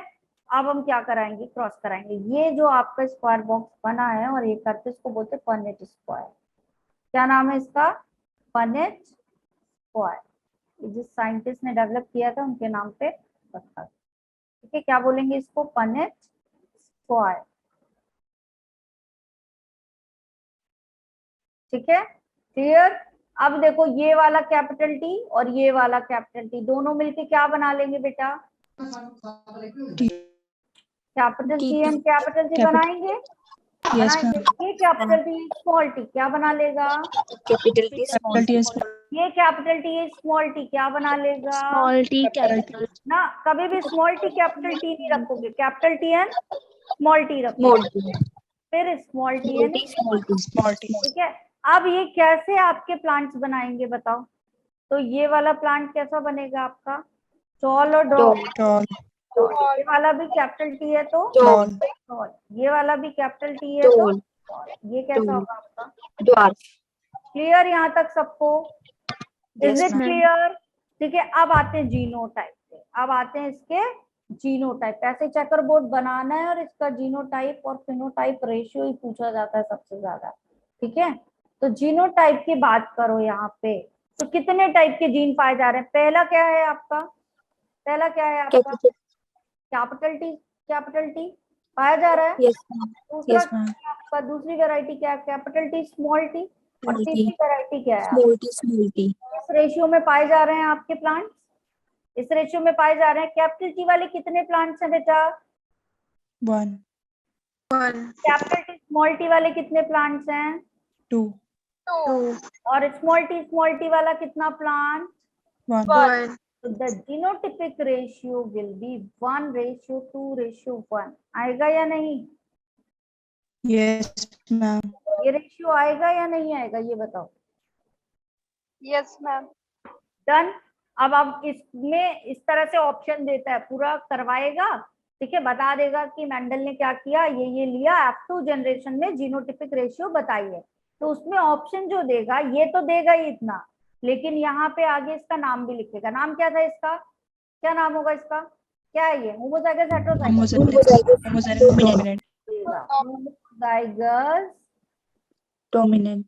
S1: अब हम क्या कराएंगे, क्रॉस कराएंगे। ये जो आपका स्क्वायर बॉक्स बना है और ये करते, इसको बोलते हैं पनेट स्क्वायर। क्या नाम है इसका, पनेट स्क्वायर। जिस साइंटिस्ट ने डेवलप किया था उनके नाम पे रखा, ठीक है। क्या बोलेंगे इसको, पनेट स्क्वायर, ठीक है, क्लियर। अब देखो ये वाला कैपिटल टी और ये वाला कैपिटल टी दोनों मिलके क्या बना लेंगे बेटा,
S2: T.
S1: Capital T
S3: T.
S1: And capital T
S2: Capital.
S1: बनाएंगे,
S2: Yes,
S1: बनाएंगे।
S2: ma'am.
S1: ये कैपिटल टी स्मॉल टी क्या बना लेगा,
S3: Capital T, small
S2: Capital
S3: t.
S2: T is small.
S1: ये कैपिटल टी स्मॉल टी क्या बना लेगा,
S3: Small t,
S2: Capital
S3: capital.
S1: ना, कभी भी स्मॉल टी कैपिटल टी नहीं रखोगे, capital T and small T रखोगे,
S3: Small t.
S1: फिर small T
S3: Small
S1: and,
S3: t, small t.
S2: Small t.
S1: ठीक है। अब ये कैसे आपके प्लांट्स बनाएंगे बताओ, तो ये वाला प्लांट कैसा बनेगा आपका, टॉल और डॉग,
S3: Tall.
S2: Tall.
S1: ये वाला भी कैपिटल टी है तो
S3: Tall.
S1: टॉल, ये वाला भी कैपिटल टी है तो
S3: Tall.
S1: टॉल, ये कैसा
S3: Tall.
S1: होगा आपका,
S3: Dwarf.
S1: क्लियर यहाँ तक सबको, is
S3: Yes,
S1: it
S3: ma'am.
S1: Clear, ठीक है। अब आते हैं जीनोटाइप पे, अब आते हैं इसके जीनोटाइप। ऐसे चेकर बोर्ड बनाना है और इसका जीनोटाइप और फिनोटाइप रेशियो ही पूछा जाता है सबसे ज्यादा, ठीक है। तो जीनोटाइप की बात करो यहाँ पे, तो कितने टाइप के जीन पाए जा रहे हैं, पहला क्या है आपका, पहला क्या है आपका,
S3: Capital.
S1: Capital T, capital T, पाया जा रहा है।
S3: Yes, ma'am.
S1: दूसरा
S3: Yes, ma'am.
S1: आपका दूसरी वेराइटी क्या है, कैपिटल टी स्मॉल टी। और
S3: Small
S1: तीसरी
S3: t.
S1: वेराइटी क्या है,
S3: Small t. Small t.
S1: इस रेशियो में पाए जा रहे हैं आपके प्लांट्स, इस रेशियो में पाए जा रहे हैं। कैपिटल टी वाले कितने प्लांट्स हैं बेटा,
S2: 1,
S1: कैपिटल टी स्मॉल टी वाले कितने प्लांट्स हैं,
S2: 2,
S1: और स्मॉल टी वाला कितना plant.
S2: 1.
S1: So the genotypic ratio will be 1:2:1 आएगा या नहीं,
S2: Yes, ma'am.
S1: ये रेशियो आएगा या नहीं आएगा, ये बताओ।
S5: Yes, ma'am.
S1: डन। अब आप इसमें इस तरह से ऑप्शन देता है, पूरा करवाएगा, ठीक है, बता देगा कि मेंडल ने क्या किया, ये लिया, F2 जनरेशन में जीनोटिपिक रेशियो बताइए। तो उसमें ऑप्शन जो देगा ये तो देगा ही इतना, लेकिन यहाँ पे आगे इसका नाम भी लिखेगा। नाम क्या था इसका, क्या नाम होगा इसका, क्या है ये, homozygous heterozygous,
S2: Homozygous dominant.
S1: Homozygous
S3: Dominant.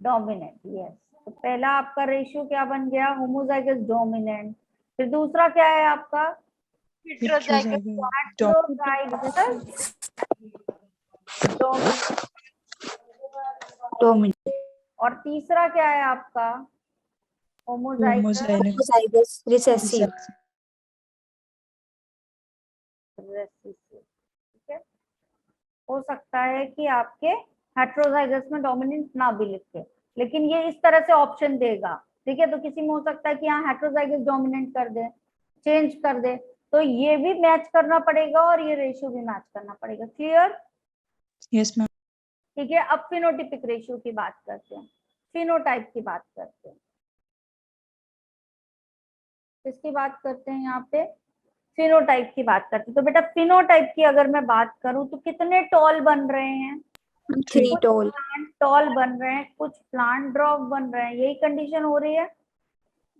S1: Dominant, yes. तो पहला आपका रेशियो क्या बन गया, होमोजाइगस डोमिनेंट। फिर दूसरा क्या है आपका,
S2: Heterozygous.
S1: Heterozygous dominant.
S3: Dominant.
S1: और तीसरा क्या है आपका, होमोजाइगस
S3: Homozygous recessive.
S1: रेसेसिव। ठीक है, हो सकता है कि आपके हेटेरोजाइगस में डोमिनेंट ना भी लिखे, लेकिन ये इस तरह से ऑप्शन देगा, ठीक है। तो किसी में हो सकता है कि यहाँ हेटेरोजाइगस डोमिनेंट कर दे, चेंज कर दे, तो ये भी मैच करना पड़ेगा और ये रेशियो भी मैच करना पड़ेगा। Clear,
S2: Yes, ma'am.
S1: ठीक है। अब फिनोटिपिक रेशियो की बात करते हैं, फिनोटाइप की बात करते हैं, किसकी बात करते हैं यहाँ पे, फिनोटाइप की बात करते हैं। तो बेटा फिनोटाइप की अगर मैं बात करूं तो कितने टॉल बन रहे हैं,
S3: 3 tall.
S1: प्लांट टॉल बन रहे हैं, कुछ प्लांट ड्रॉप बन रहे हैं, यही कंडीशन हो रही है,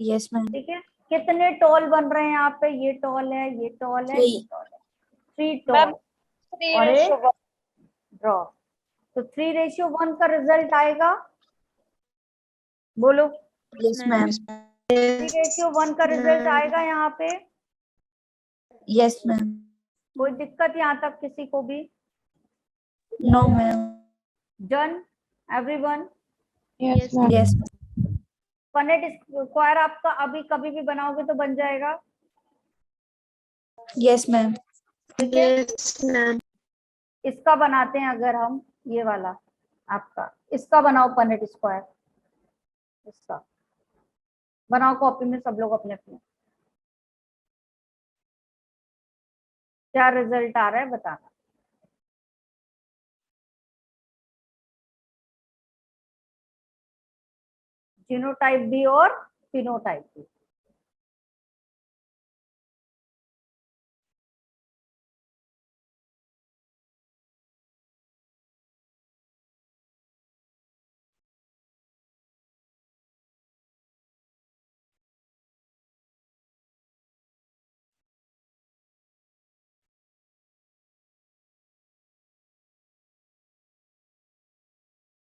S3: Yes, ma'am.
S1: ठीक है। कितने टॉल बन रहे हैं यहाँ पे, ये टॉल है, ये टॉल है, ये
S3: 3.
S1: टॉल है, 3 टॉल और एक ड्रॉप। तो 3:1 का रिजल्ट आएगा, बोलो,
S3: Yes, ma'am.
S1: 3:1 का रिजल्ट आएगा यहाँ पे।
S3: Yes, ma'am.
S1: कोई दिक्कत यहाँ तक किसी को भी,
S3: No, ma'am.
S1: Done everyone.
S3: Yes, ma'am. Yes.
S1: Punnett square आपका अभी कभी भी बनाओगे तो बन जाएगा,
S3: Yes, ma'am.
S1: ठीक है। इसका बनाते हैं अगर हम, ये वाला आपका, इसका बनाओ पनेट स्क्वायर, इसका बनाओ कॉपी में सब लोग अपने अपने, क्या रिजल्ट आ रहा है बताना। जीनोटाइप भी और फिनोटाइप भी,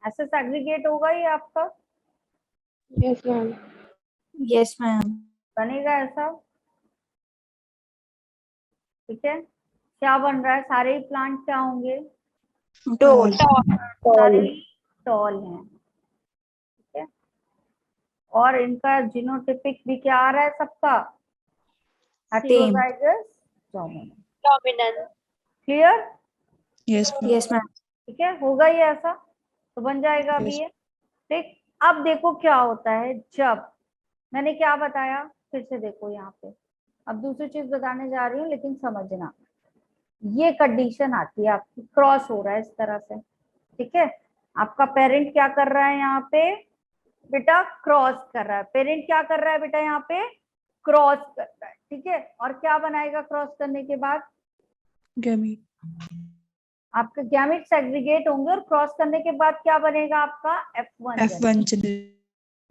S1: ऐसे सेग्रीगेट होगा ये आपका,
S3: Yes, ma'am. Yes, ma'am.
S1: बनेगा ऐसा, ठीक है। क्या बन रहा है, सारे ही प्लांट क्या होंगे,
S3: Tall.
S1: सारे
S3: Tall.
S1: ही टॉल हैं, ठीक है। और इनका जीनोटिपिक भी क्या आ रहा है सबका, heterozygous dominant. Clear,
S2: Yes, ma'am.
S3: Yes, ma'am.
S1: ठीक है, होगा ये ऐसा, तो बन जाएगा अभी
S2: Yes.
S1: ये, ठीक। अब देखो क्या होता है, जब मैंने क्या बताया, फिर से देखो यहाँ पे, अब दूसरी चीज बताने जा रही हूँ लेकिन समझना, ये कंडीशन आती है आपकी, क्रॉस हो रहा है इस तरह से, ठीक है। आपका पेरेंट क्या कर रहा है यहाँ पे बेटा, क्रॉस कर रहा है, पेरेंट क्या कर रहा है बेटा यहाँ पे, क्रॉस कर रहा है, ठीक है। और क्या बनाएगा क्रॉस करने के बाद,
S2: Gamete.
S1: आपके गैमेट सेग्रीगेट होंगे और क्रॉस करने के बाद क्या बनेगा आपका F1
S2: F1 generation.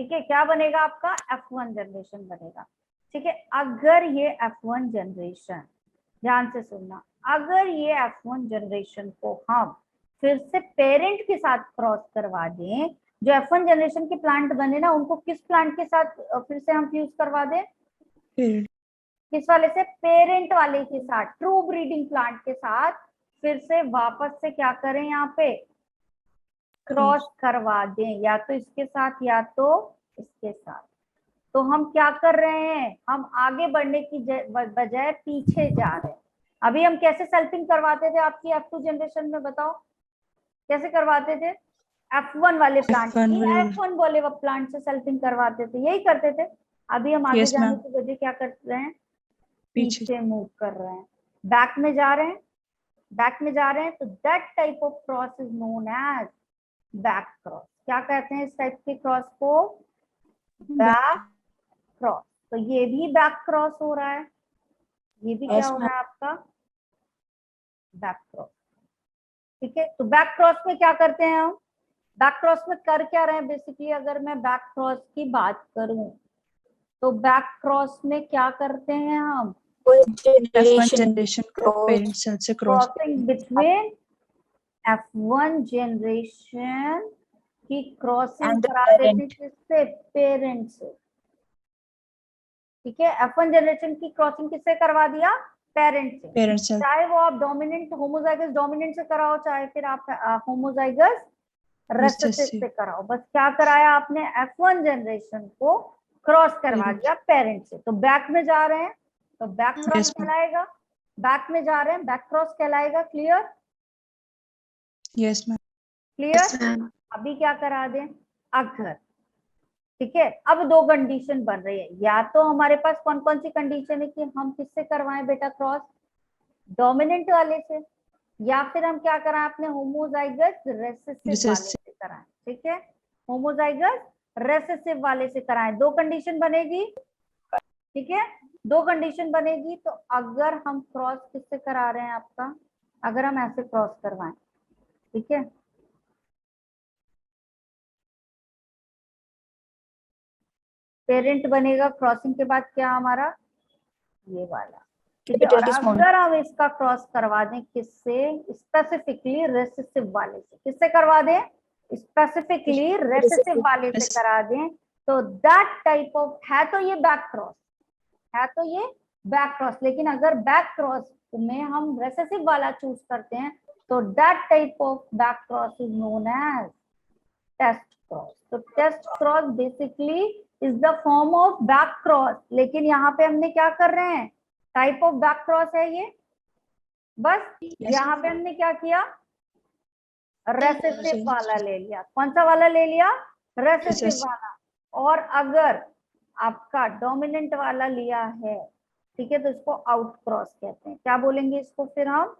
S1: ठीक है। क्या बनेगा आपका F1 जनरेशन बनेगा, ठीक है। अगर ये F1 जनरेशन, ध्यान से सुनना, अगर ये F1 जनरेशन को हम फिर से पेरेंट के साथ क्रॉस करवा दें, जो F1 जनरेशन के प्लांट बने ना, उनको किस प्लांट के साथ फिर से हम फ्यूज करवा दें,
S2: Parent.
S1: किस वाले से, पेरेंट वाले के साथ, ट्रू ब्रीडिंग प्लांट के साथ फिर से वापस से क्या करें, यहाँ पे क्रॉस करवा दें, या तो इसके साथ या तो इसके साथ। तो हम क्या कर रहे हैं, हम आगे बढ़ने की बजाय पीछे जा रहे हैं। अभी हम कैसे सेल्फिंग करवाते थे आपकी F2 जनरेशन में, बताओ कैसे करवाते थे? F1 वाले प्लांट
S2: F1
S1: की,
S2: वाले-
S1: F1 वाले प्लांट से सेल्फिंग करवाते थे, यही करते थे। अभी हम आगे
S2: Yes,
S1: जाने
S2: ma'am.
S1: की वजह क्या कर रहे हैं,
S2: पीछे।
S1: पीछे मूव कर रहे हैं, बैक में जा रहे हैं, बैक में जा रहे हैं। तो that type of cross is known as back cross. क्या कहते हैं इस टाइप के क्रॉस को? Back cross. तो ये भी बैक क्रॉस हो रहा है, ये भी क्या
S3: Yes,
S1: हो
S3: ma'am.
S1: रहा है आपका? Back cross. ठीक है, तो बैक क्रॉस में क्या करते हैं हम? बैक क्रॉस में कर क्या रहे हैं बेसिकली, अगर मैं बैक क्रॉस की बात करूं तो बैक क्रॉस में क्या करते हैं हम?
S2: F1 जनरेशन को
S3: cross.
S2: पेरेंट सेल से cross
S1: crossing between F1 generation की क्रॉसिंग
S3: And the
S1: करा देते हैं,
S3: parent.
S1: किससे? पेरेंट से। ठीक है, F1 जनरेशन की क्रॉसिंग किससे करवा दिया? पेरेंट से।
S2: पेरेंट सेल
S1: चाहे वो आप डोमिनेंट होमोजाइगस डोमिनेंट से कराओ, चाहे फिर आप होमोजाइगस रेसेसिव
S2: Recessive.
S1: से कराओ, बस क्या कराया आपने? F1 जनरेशन को क्रॉस करवा
S2: Parent.
S1: दिया पेरेंट से। तो बैक में जा रहे हैं तो बैक क्रॉस
S2: Yes, ma'am.
S1: कहलाएगा, बैक में जा रहे हैं बैक क्रॉस कहलाएगा। क्लियर?
S2: Yes, ma'am.
S1: क्लियर? अभी क्या करा दें, अगर, ठीक है, अब दो कंडीशन बन रही है, या तो हमारे पास कौन कौन सी कंडीशन है कि हम किससे करवाएं बेटा क्रॉस? डोमिनेंट वाले से, या फिर हम क्या कराएं, अपने होमोजाइगस रेसेसिव वाले से कराएं। ठीक है, होमोजाइगस रेसेसिव वाले से कराएं। दो कंडीशन बनेगी, ठीक है, दो कंडीशन बनेगी। तो अगर हम क्रॉस किससे करा रहे हैं आपका, अगर हम ऐसे क्रॉस करवाएं, ठीक है, पेरेंट बनेगा क्रॉसिंग के बाद क्या हमारा, ये वाला। ठीक है, और अगर हम इसका क्रॉस करवा दें किससे? स्पेसिफिकली रेसेसिव वाले से। किससे करवा दें? स्पेसिफिकली रेसेसिव वाले से करा दें। तो दैट टाइप ऑफ है, तो ये बैक क्रॉस है, तो ये बैक क्रॉस। लेकिन अगर बैक क्रॉस में हम रेसेसिव वाला चूज करते हैं तो that type of back cross is known as test cross. तो test cross basically is the form of back cross. लेकिन यहाँ पे हमने क्या कर रहे हैं, टाइप ऑफ बैक क्रॉस है ये, बस यहाँ पे हमने क्या किया, रेसेसिव वाला ले लिया। कौन सा वाला ले लिया? Recessive
S2: Recessive.
S1: वाला। और अगर आपका डोमिनेंट वाला लिया है, ठीक है, तो इसको आउट क्रॉस कहते हैं। क्या बोलेंगे इसको फिर हम?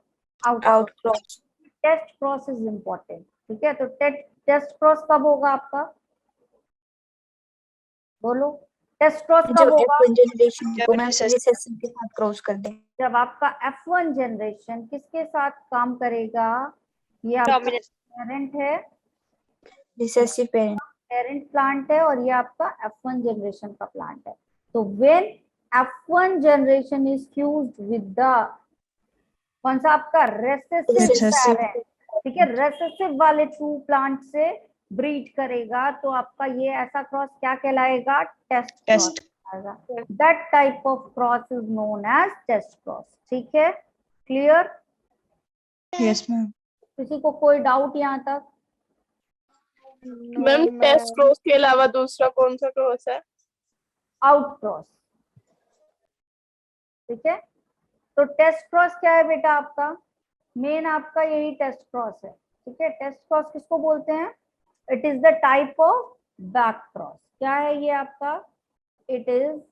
S1: Out
S3: cross.
S1: Test cross is important. ठीक है, तो टेस्ट क्रॉस कब होगा आपका, बोलो, टेस्ट क्रॉस कब
S3: जब
S1: होगा?
S3: F1 जनरेशन
S2: जब
S3: को मैं
S2: recessive-
S3: रिसेसिव के साथ क्रॉस कर दें।
S1: जब आपका F1 जनरेशन किसके साथ काम करेगा? ये आपका
S5: Dominant.
S1: पेरेंट है,
S3: रिसेसिव पेरेंट।
S1: पेरेंट प्लांट है, और ये आपका F1 जनरेशन का प्लांट है। तो when F1 generation is fused with the कौन सा आपका रेसेसिव
S2: Recessive.
S1: पेरेंट, ठीक है, रेसेसिव वाले ट्रू प्लांट से ब्रीड करेगा, तो आपका ये ऐसा क्रॉस क्या कहलाएगा? Test cross
S2: Test.
S1: कहलाएगा। That type of cross is known as test cross. ठीक है, क्लियर?
S2: Yes, ma'am.
S1: किसी को कोई डाउट यहाँ तक?
S5: मैम टेस्ट क्रॉस के अलावा दूसरा कौन सा क्रॉस है?
S1: Out cross. ठीक है, तो टेस्ट क्रॉस क्या है बेटा आपका? मेन आपका यही टेस्ट क्रॉस है। ठीक है, टेस्ट क्रॉस किसको बोलते हैं? It is the type of back cross. क्या है ये आपका? It is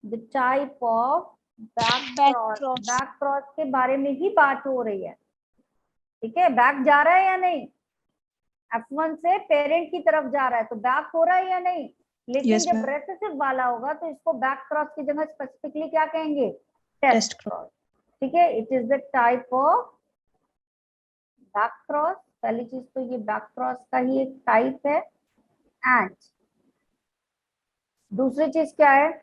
S1: the type of back cross. Back cross के बारे में ही बात हो रही है। ठीक है, बैक जा रहा है या नहीं? F1 से पेरेंट की तरफ जा रहा है, तो बैक हो रहा है या नहीं? लेकिन
S2: Yes,
S1: जब
S2: ma'am.
S1: रेसेसिव वाला होगा तो इसको बैक क्रॉस की जगह स्पेसिफिकली क्या कहेंगे?
S2: Test
S1: test cross. ठीक है, it is the type of back cross. पहली चीज तो ये बैक क्रॉस का ही एक टाइप है। एंड दूसरी चीज क्या है?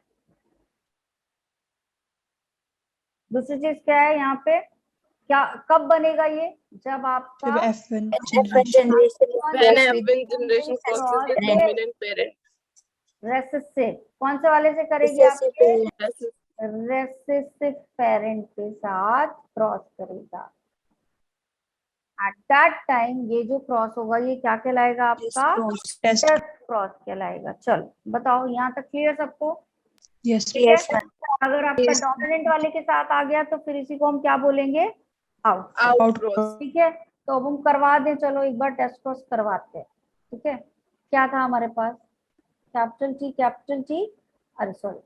S1: दूसरी चीज क्या है यहाँ पे? क्या कब बनेगा ये? जब आपका
S2: जब F1
S3: F1
S2: generation.
S3: Generation
S5: When F1 generation crosses with dominant parent.
S1: Recessive कौन से वाले से करेगी?
S3: रिसेसिव
S1: आपके
S3: पेरेंट।
S1: रेसेसिव पेरेंट के साथ क्रॉस करेगा। एट दैट टाइम ये जो क्रॉस होगा ये क्या कहलाएगा आपका?
S2: टेस्ट
S1: टेस्ट क्रॉस कहलाएगा। चलो बताओ, यहाँ तक क्लियर सबको?
S2: यस
S1: ठीक है।
S3: Yes, ma'am.
S1: अगर आपका डोमिनेंट वाले के साथ आ गया तो फिर इसी को हम क्या बोलेंगे? आउट।
S5: Out
S2: out
S5: cross.
S1: ठीक है, तो अब हम करवा दें, चलो एक बार टेस्ट क्रॉस करवाते हैं। ठीक है, क्या था हमारे पास? कैपिटल टी, अरे सॉरी,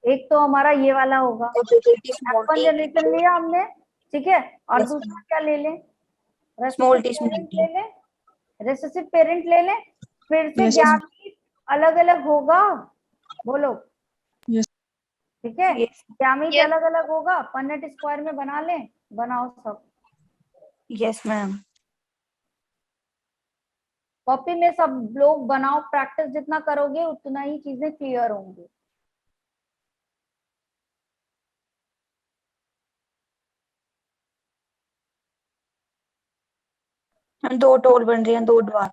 S1: एक तो हमारा ये वाला होगा,
S3: Capability small
S1: F1
S3: t.
S1: Generation लिया हमने, ठीक है, और
S3: Yes,
S1: दूसरा
S3: ma'am.
S1: क्या ले लें?
S3: Small t,
S1: recessive
S3: small
S1: parent
S3: t.
S1: ले लें, रेसेसिव पेरेंट ले लें, फिर से
S2: Yes,
S1: गैमीट अलग अलग होगा, बोलो।
S2: Yes.
S1: ठीक है,
S3: Yes.
S1: Gamete
S5: Yes.
S1: अलग अलग होगा, पन्नेट स्क्वायर में बना लें, बनाओ सब।
S3: Yes, ma'am.
S1: कॉपी में सब लोग बनाओ, प्रैक्टिस जितना करोगे उतना ही चीजें क्लियर होंगी।
S3: दो टोल बन रही हैं, दो ड्वार्फ.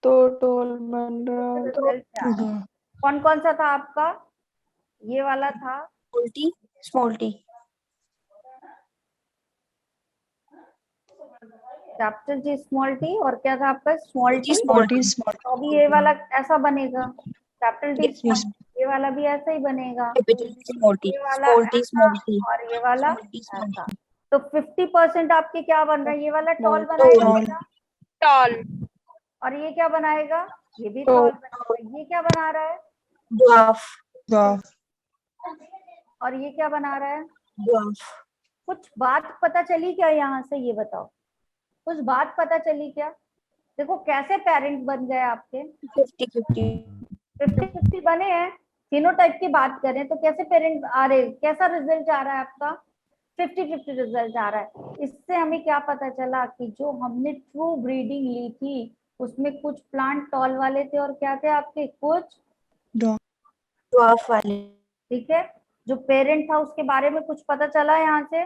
S5: तो टोल बन रहा है।
S1: रिजल्ट क्या है? कौन कौन सा था आपका? ये वाला था,
S3: Small t, small t.
S1: Capital G small T, और क्या था आपका? Small T.
S3: Small t.
S2: small
S1: तो अभी ये वाला ऐसा बनेगा, capital T
S3: Yes,
S1: small,
S2: yes,
S1: ये वाला भी ऐसा ही बनेगा,
S3: Capital T, small t.
S1: ये वाला
S3: Small t,
S1: ऐसा,
S3: small t.
S1: और ये वाला
S3: Small t, small
S1: ऐसा।
S3: t.
S1: तो 50% आपके क्या बन रहा है? ये वाला टॉल
S5: Small
S1: बनाएगा
S2: tall.
S1: बेटा,
S5: टॉल।
S1: और ये क्या बनाएगा? ये भी
S5: तो-
S1: टॉल बनाएगा। ये क्या बना रहा है?
S3: Dwarf.
S2: dwarf,
S1: और ये क्या बना रहा है?
S3: Dwarf.
S1: कुछ बात पता चली क्या यहाँ से? ये बताओ, कुछ बात पता चली क्या? देखो कैसे पेरेंट बन गए आपके,
S3: 50-50.
S1: 50-50 बने हैं। फिनोटाइप की बात करें तो कैसे पेरेंट आ रहे, कैसा रिजल्ट आ रहा है आपका? 50-50 रिजल्ट आ रहा है। इससे हमें क्या पता चला कि जो हमने ट्रू ब्रीडिंग ली थी उसमें कुछ प्लांट टॉल वाले थे और क्या थे आपके? कुछ
S2: dwarf,
S3: Dwarf वाले.
S1: ठीक है, जो पेरेंट था उसके बारे में कुछ पता चला यहाँ से?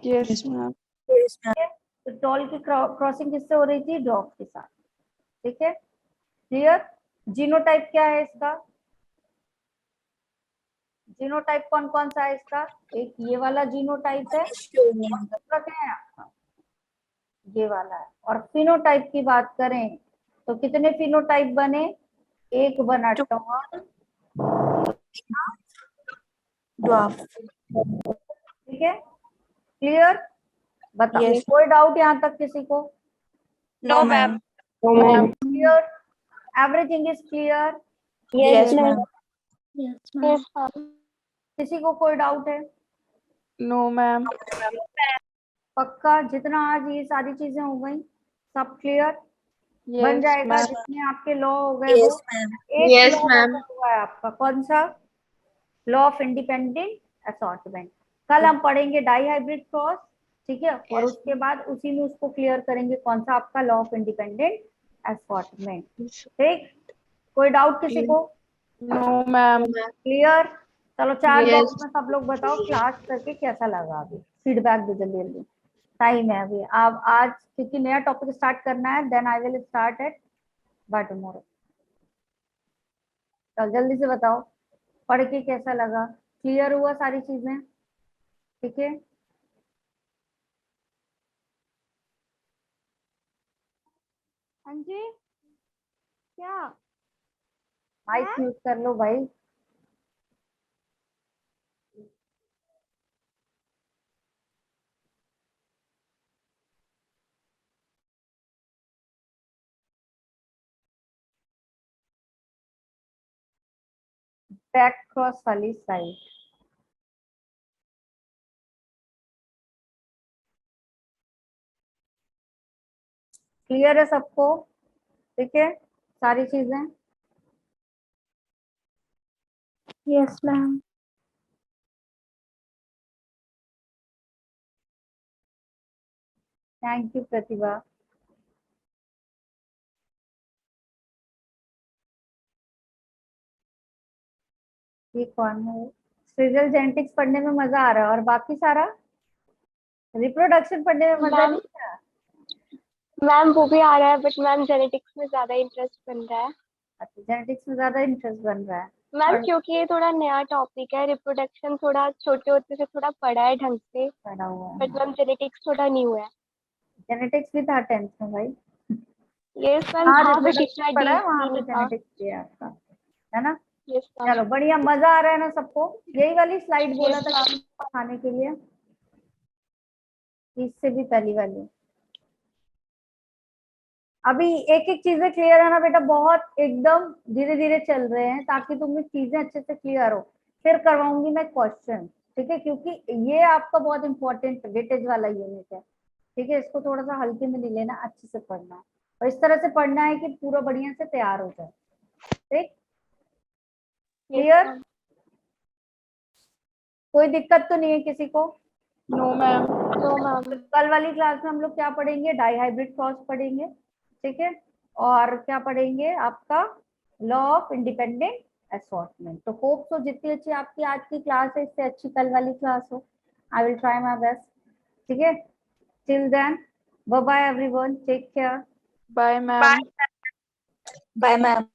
S5: Yes ma'am.
S3: Yes, ma'am.
S1: तो टॉल की क्रॉसिंग किससे हो रही थी? डॉग के साथ। ठीक है, क्लियर? जीनोटाइप क्या है इसका? जीनोटाइप कौन कौन सा है इसका? एक ये वाला जीनोटाइप है,
S3: Sure नहीं होगा.
S1: दूसरा क्या है आपका? ये वाला है। और फिनोटाइप की बात करें तो कितने फिनोटाइप बने? एक बना टॉल,
S3: Dwarf.
S1: ठीक है, क्लियर? बताओ,
S3: Yes.
S1: कोई डाउट यहाँ तक किसी को?
S3: No, ma'am.
S1: Clear? Everything is clear?
S3: Yes, ma'am.
S1: किसी को कोई डाउट है?
S5: No ma'am.
S1: पक्का? जितना आज ये सारी चीजें हो गई सब क्लियर? बन
S5: यस
S1: जाएगा
S5: मैम।
S1: जितने आपके लॉ हो गए
S3: Yes,
S1: वो।
S3: ma'am.
S1: एक
S5: Yes,
S1: लॉ
S5: ma'am.
S1: हुआ है आपका, कौन सा? Law of independent assortment. कल हम पढ़ेंगे डाई हाइब्रिड क्रॉस, ठीक है, और
S5: Yes.
S1: उसके बाद उसी में उसको क्लियर करेंगे कौन सा आपका लॉ ऑफ इंडिपेंडेंट असॉर्टमेंट। ठीक, कोई डाउट किसी को?
S5: No ma'am.
S1: क्लियर? चलो चार
S5: Yes.
S1: बॉक्स में सब लोग बताओ क्लास करके कैसा लगा, अभी फीडबैक दे जल्दी जल्दी, टाइम है अभी। अब आज क्योंकि नया टॉपिक स्टार्ट करना है, then I will start at by tomorrow. चल जल्दी से बताओ, पढ़ के कैसा लगा? क्लियर हुआ सारी चीजें? ठीक है, हाँ जी, क्या माइक म्यूट कर लो भाई। बैक क्रॉस वाली साइड, क्लियर है सबको? ठीक है, सारी चीजें?
S3: Yes, ma'am.
S1: थैंक यू प्रतिभा। ये कौन है? सीरियल जेनेटिक्स पढ़ने में मजा आ रहा है, और बाकी सारा रिप्रोडक्शन पढ़ने में मजा नहीं आ रहा?
S6: मैम वो भी आ रहा है बट मैम जेनेटिक्स में ज्यादा इंटरेस्ट बन रहा है
S1: अच्छा, जेनेटिक्स में ज्यादा इंटरेस्ट बन रहा है।
S6: मैम,
S1: और-
S6: क्योंकि ये थोड़ा नया टॉपिक है। रिप्रोडक्शन थोड़ा छोटे होते से थोड़ा पढ़ा है ढंग से,
S1: पढ़ा हुआ है।
S6: बट मैम जेनेटिक्स थोड़ा न्यू है।
S1: जेनेटिक्स भी था 10th में भाई।
S6: यस मैम,
S1: हाँ
S6: वहाँ पे
S1: जेनेटिक्स
S6: कितना
S1: पढ़ा है, वहाँ
S6: डीप
S1: पे
S6: था।
S1: जेनेटिक्स दिया है आपका, है ना।
S6: Yes ma'am.
S1: चलो बढ़िया, मजा आ रहा है ना सबको। यही वाली स्लाइड बोला
S6: Yes,
S1: था खाने के लिए, इससे भी पहली वाली। अभी एक एक चीजें क्लियर है ना बेटा, बहुत एकदम धीरे धीरे चल रहे हैं ताकि तुम्हें चीजें अच्छे से क्लियर हो। फिर करवाऊंगी मैं क्वेश्चन, ठीक है, क्योंकि ये आपका बहुत इंपॉर्टेंट वेटेज वाला यूनिट है, ठीक है। इसको थोड़ा सा हल्के में नहीं लेना, अच्छे से पढ़ना है और इस तरह से पढ़ना है कि पूरा बढ़िया से तैयार हो जाए, ठीक। क्लियर? कोई दिक्कत तो नहीं है किसी को?
S5: No ma'am.
S6: No ma'am.
S1: कल वाली क्लास में हम लोग क्या पढ़ेंगे, डाइहाइब्रिड क्रॉस पढ़ेंगे, ठीक है। और क्या पढ़ेंगे, आपका लॉ ऑफ इंडिपेंडेंट असॉर्टमेंट। तो होप सो जितनी अच्छी आपकी आज की क्लास है, इससे अच्छी कल वाली क्लास हो। I will try my best, ठीक है। Till then bye bye everyone, take care.
S5: Bye ma'am.
S3: Bye, ma'am.